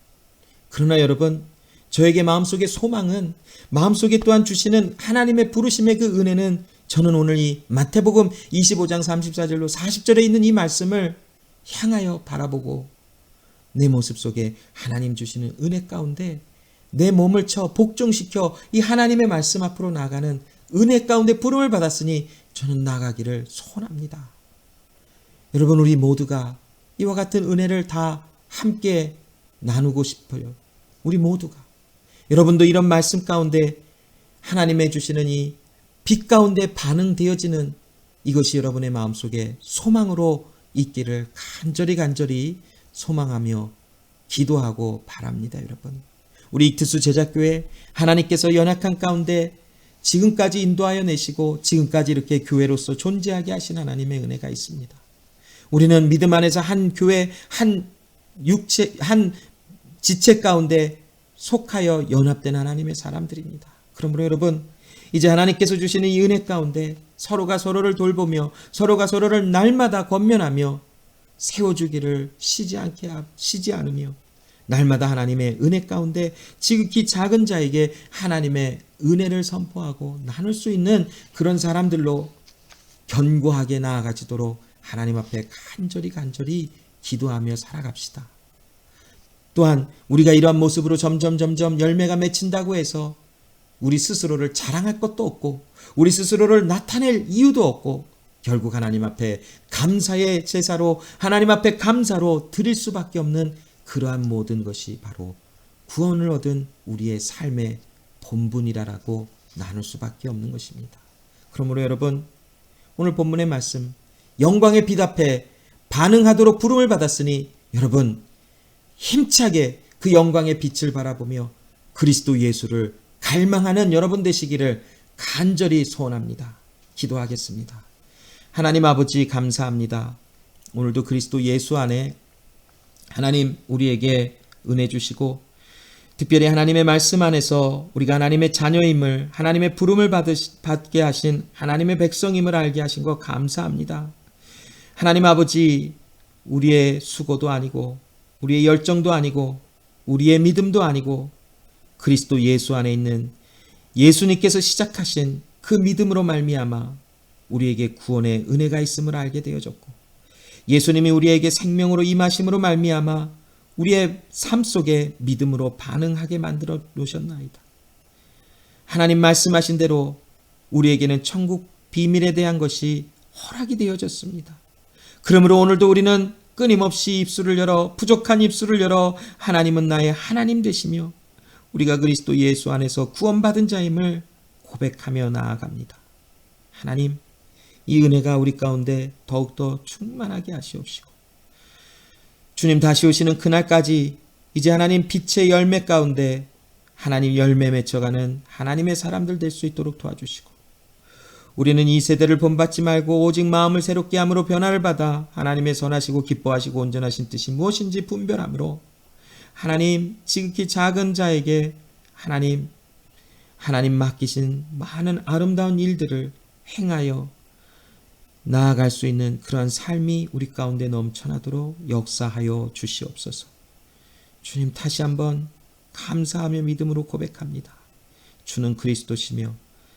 그러나 여러분, 저에게 마음속의 소망은, 마음속에 또한 주시는 하나님의 부르심의 그 은혜는, 저는 오늘 이 마태복음 25장 34절로 40절에 있는 이 말씀을 향하여 바라보고 내 모습 속에 하나님 주시는 은혜 가운데 내 몸을 쳐 복종시켜 이 하나님의 말씀 앞으로 나가는 은혜 가운데 부름을 받았으니 저는 나가기를 소원합니다. 여러분, 우리 모두가 이와 같은 은혜를 다 함께 나누고 싶어요. 우리 모두가. 여러분도 이런 말씀 가운데 하나님의 주시는 이 빛 가운데 반응되어지는 이것이 여러분의 마음속에 소망으로 있기를 간절히 소망하며 기도하고 바랍니다. 여러분, 우리 익트수 제자교회, 하나님께서 연약한 가운데 지금까지 인도하여 내시고 지금까지 이렇게 교회로서 존재하게 하신 하나님의 은혜가 있습니다. 우리는 믿음 안에서 한 교회, 한 지체 가운데 속하여 연합된 하나님의 사람들입니다. 그러므로 여러분, 이제 하나님께서 주시는 이 은혜 가운데 서로가 서로를 돌보며 서로가 서로를 날마다 권면하며 세워주기를 쉬지 않으며 날마다 하나님의 은혜 가운데 지극히 작은 자에게 하나님의 은혜를 선포하고 나눌 수 있는 그런 사람들로 견고하게 나아가지도록 하나님 앞에 간절히 기도하며 살아갑시다. 또한 우리가 이러한 모습으로 점점 열매가 맺힌다고 해서 우리 스스로를 자랑할 것도 없고 우리 스스로를 나타낼 이유도 없고 결국 하나님 앞에 감사의 제사로, 하나님 앞에 감사로 드릴 수밖에 없는 그러한 모든 것이 바로 구원을 얻은 우리의 삶의 본분이라고 나눌 수밖에 없는 것입니다. 그러므로 여러분, 오늘 본문의 말씀, 영광의 빛 앞에 반응하도록 부름을 받았으니 여러분, 힘차게 그 영광의 빛을 바라보며 그리스도 예수를 갈망하는 여러분 되시기를 간절히 소원합니다. 기도하겠습니다. 하나님 아버지, 감사합니다. 오늘도 그리스도 예수 안에 하나님 우리에게 은혜 주시고 특별히 하나님의 말씀 안에서 우리가 하나님의 자녀임을, 하나님의 부름을 받게 하신 하나님의 백성임을 알게 하신 것 감사합니다. 하나님 아버지, 우리의 수고도 아니고 우리의 열정도 아니고 우리의 믿음도 아니고 그리스도 예수 안에 있는 예수님께서 시작하신 그 믿음으로 말미암아 우리에게 구원의 은혜가 있음을 알게 되어졌고 예수님이 우리에게 생명으로 임하심으로 말미암아 우리의 삶 속에 믿음으로 반응하게 만들어 놓으셨나이다. 하나님 말씀하신 대로 우리에게는 천국 비밀에 대한 것이 허락이 되어졌습니다. 그러므로 오늘도 우리는 끊임없이 입술을 열어, 부족한 입술을 열어 하나님은 나의 하나님 되시며 우리가 그리스도 예수 안에서 구원받은 자임을 고백하며 나아갑니다. 하나님, 이 은혜가 우리 가운데 더욱더 충만하게 하시옵시고 주님 다시 오시는 그날까지 이제 하나님 빛의 열매 가운데 하나님 열매 맺혀가는 하나님의 사람들 될 수 있도록 도와주시고 우리는 이 세대를 본받지 말고 오직 마음을 새롭게 함으로 변화를 받아 하나님의 선하시고 기뻐하시고 온전하신 뜻이 무엇인지 분별함으로 하나님 지극히 작은 자에게 하나님 맡기신 많은 아름다운 일들을 행하여 나아갈 수 있는 그러한 삶이 우리 가운데 넘쳐나도록 역사하여 주시옵소서. 주님 다시 한번 감사하며 믿음으로 고백합니다. 주는 그리스도시며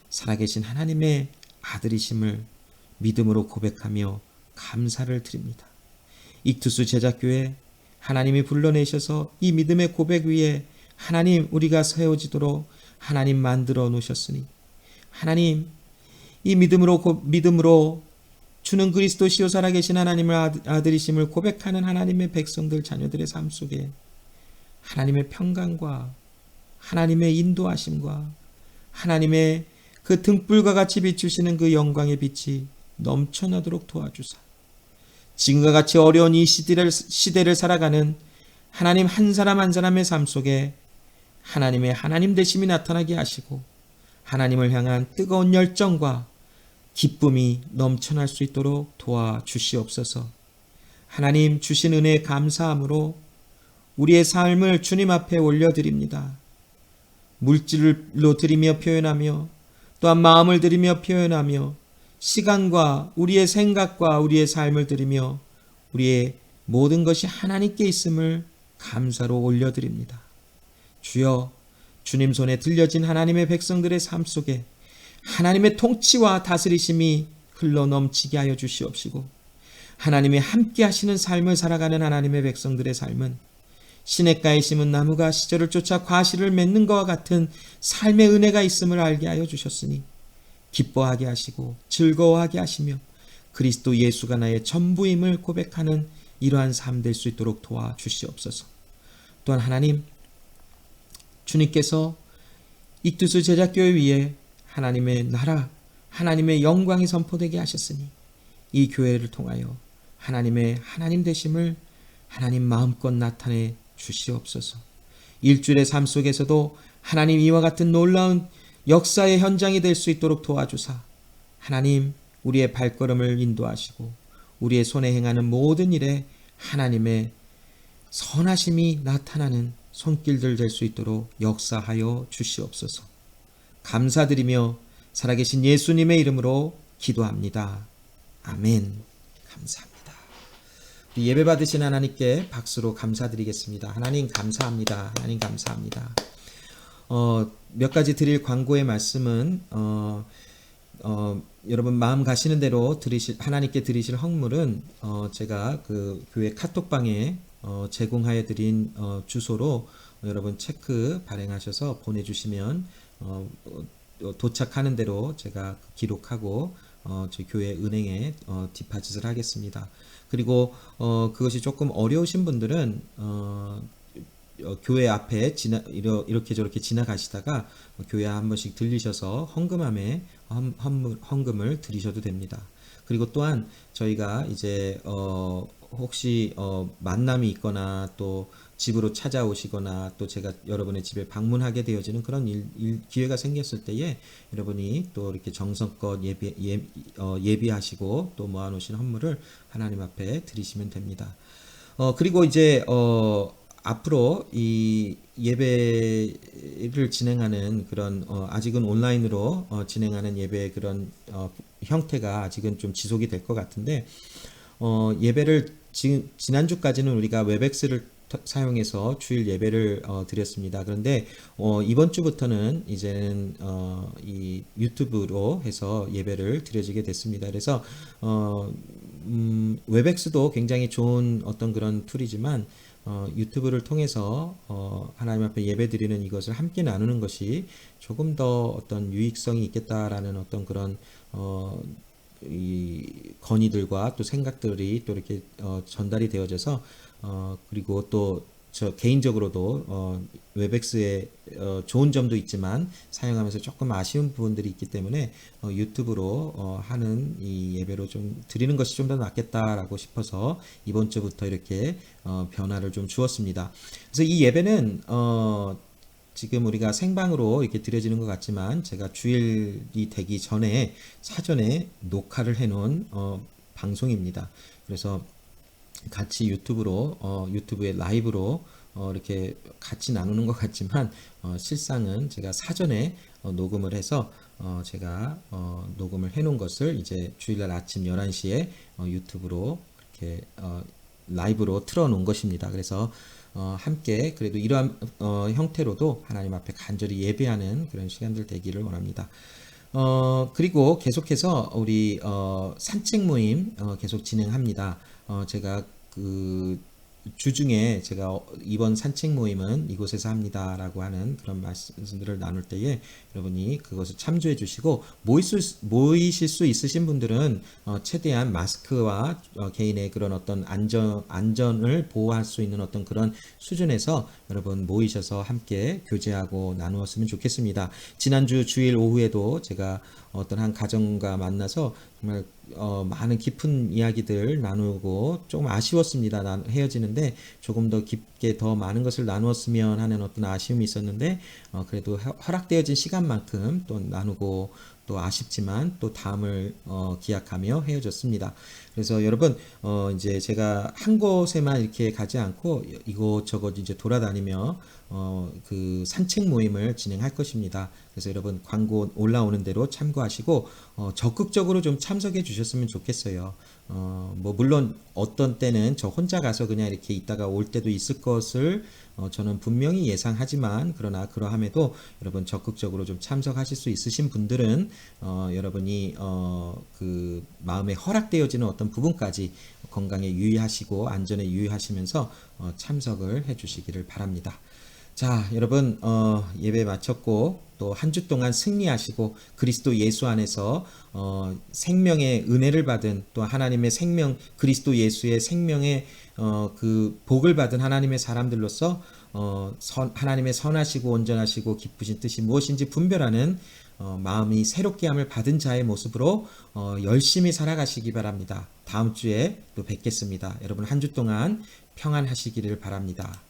살아계신 하나님의 아들이심을 믿음으로 고백하며 감사를 드립니다. 익투스 제자교회 하나님이 불러내셔서 이 믿음의 고백 위에 하나님 우리가 세워지도록 하나님 만들어 놓으셨으니 하나님 이 믿음으로 주는 그리스도시요 살아계신 하나님의 아들이심을 고백하는 하나님의 백성들 자녀들의 삶 속에 하나님의 평강과 하나님의 인도하심과 하나님의 그 등불과 같이 비추시는 그 영광의 빛이 넘쳐나도록 도와주사 지금과 같이 어려운 이 시대를 살아가는 하나님 한 사람 한 사람의 삶 속에 하나님의 하나님 되심이 나타나게 하시고 하나님을 향한 뜨거운 열정과 기쁨이 넘쳐날 수 있도록 도와주시옵소서. 하나님 주신 은혜에 감사함으로 우리의 삶을 주님 앞에 올려드립니다. 물질로 드리며 표현하며 또한 마음을 드리며 표현하며 시간과 우리의 생각과 우리의 삶을 드리며 우리의 모든 것이 하나님께 있음을 감사로 올려드립니다. 주여 주님 손에 들려진 하나님의 백성들의 삶 속에 하나님의 통치와 다스리심이 흘러넘치게 하여 주시옵시고 하나님이 함께 하시는 삶을 살아가는 하나님의 백성들의 삶은 시냇가에 심은 나무가 시절을 쫓아 과실을 맺는 것과 같은 삶의 은혜가 있음을 알게 하여 주셨으니 기뻐하게 하시고 즐거워하게 하시며 그리스도 예수가 나의 전부임을 고백하는 이러한 삶 될 수 있도록 도와주시옵소서. 또한 하나님 주님께서 익투스 제자교회 위에 하나님의 나라 하나님의 영광이 선포되게 하셨으니 이 교회를 통하여 하나님의 하나님 되심을 하나님 마음껏 나타내 주시옵소서. 일주일의 삶 속에서도 하나님 이와 같은 놀라운 역사의 현장이 될 수 있도록 도와주사 하나님 우리의 발걸음을 인도하시고 우리의 손에 행하는 모든 일에 하나님의 선하심이 나타나는 손길들 될 수 있도록 역사하여 주시옵소서. 감사드리며 살아계신 예수님의 이름으로 기도합니다. 아멘. 감사합니다. 예배 받으신 하나님께 박수로 감사드리겠습니다. 하나님 감사합니다. 하나님 감사합니다. 몇 가지 드릴 광고의 말씀은 여러분 마음 가시는 대로 하나님께 드리실 헌물은 제가 그 교회 카톡방에 제공하여 드린 주소로 여러분 체크 발행하셔서 보내주시면 도착하는 대로 제가 기록하고 저희 교회 은행에 디파짓을 하겠습니다. 그리고 그것이 조금 어려우신 분들은 교회 앞에 이렇게 저렇게 지나가시다가 교회 한 번씩 들리셔서 헌금을 드리셔도 됩니다. 그리고 또한 저희가 이제 혹시 만남이 있거나 또 집으로 찾아오시거나 또 제가 여러분의 집에 방문하게 되어지는 그런 기회가 생겼을 때에 여러분이 또 이렇게 정성껏 예비하시고 또 모아놓으신 헌물을 하나님 앞에 드리시면 됩니다. 그리고 이제 앞으로 이 예배를 진행하는 그런 아직은 온라인으로 진행하는 예배의 그런 형태가 아직은 좀 지속이 될 것 같은데 예배를 지난주까지는 우리가 웹엑스를 사용해서 주일 예배를 드렸습니다. 그런데 이번 주부터는 이제는 이 유튜브로 해서 예배를 드려지게 됐습니다. 그래서 웹엑스도 굉장히 좋은 어떤 그런 툴이지만 유튜브를 통해서 하나님 앞에 예배드리는 이것을 함께 나누는 것이 조금 더 어떤 유익성이 있겠다라는 어떤 그런 이 건의들과 또 생각들이 또 이렇게 전달이 되어져서 그리고 또 저 개인적으로도 웹엑스의 좋은 점도 있지만 사용하면서 조금 아쉬운 부분들이 있기 때문에 유튜브로 하는 이 예배로 좀 드리는 것이 좀 더 낫겠다라고 싶어서 이번 주부터 이렇게 변화를 좀 주었습니다. 그래서 이 예배는 지금 우리가 생방으로 이렇게 드려지는 것 같지만 제가 주일이 되기 전에 사전에 녹화를 해놓은 방송입니다. 그래서 같이 유튜브에 라이브로 이렇게 같이 나누는 것 같지만 실상은 제가 사전에 녹음을 해서 제가 녹음을 해놓은 것을 이제 주일날 아침 11시에 유튜브로 이렇게 라이브로 틀어놓은 것입니다. 그래서 함께 그래도 이러한 형태로도 하나님 앞에 간절히 예배하는 그런 시간들 되기를 원합니다. 그리고 계속해서 우리 산책 모임 계속 진행합니다. 제가 그 주중에 제가 이번 산책 모임은 이곳에서 합니다라고 하는 그런 말씀들을 나눌 때에 여러분이 그것을 참조해 주시고 모이실 수 있으신 분들은 최대한 마스크와 개인의 그런 어떤 안전을 보호할 수 있는 어떤 그런 수준에서 여러분 모이셔서 함께 교제하고 나누었으면 좋겠습니다. 지난주 주일 오후에도 제가 어떤 한 가정과 만나서 정말 많은 깊은 이야기들 나누고 조금 아쉬웠습니다. 헤어지는데 조금 더 깊게 더 많은 것을 나누었으면 하는 어떤 아쉬움이 있었는데 그래도 허락되어진 시간만큼 또 나누고 또 아쉽지만 또 다음을 기약하며 헤어졌습니다. 그래서 여러분 이제 제가 한 곳에만 이렇게 가지 않고 이곳저곳 이제 돌아다니며 그 산책 모임을 진행할 것입니다. 그래서 여러분 광고 올라오는 대로 참고하시고 적극적으로 좀 참석해 주셨으면 좋겠어요. 뭐 물론 어떤 때는 저 혼자 가서 그냥 이렇게 있다가 올 때도 있을 것을 저는 분명히 예상하지만 그러나 그러함에도 여러분 적극적으로 좀 참석하실 수 있으신 분들은 여러분이 그 마음에 허락되어지는 어떤 부분까지 건강에 유의하시고 안전에 유의하시면서 참석을 해 주시기를 바랍니다. 자, 여러분 예배 마쳤고 또 한 주 동안 승리하시고 그리스도 예수 안에서 생명의 은혜를 받은 또 하나님의 생명 그리스도 예수의 생명의 그 복을 받은 하나님의 사람들로서 하나님의 선하시고 온전하시고 기쁘신 뜻이 무엇인지 분별하는 마음이 새롭게 함을 받은 자의 모습으로 열심히 살아가시기 바랍니다. 다음 주에 또 뵙겠습니다. 여러분 한 주 동안 평안하시기를 바랍니다.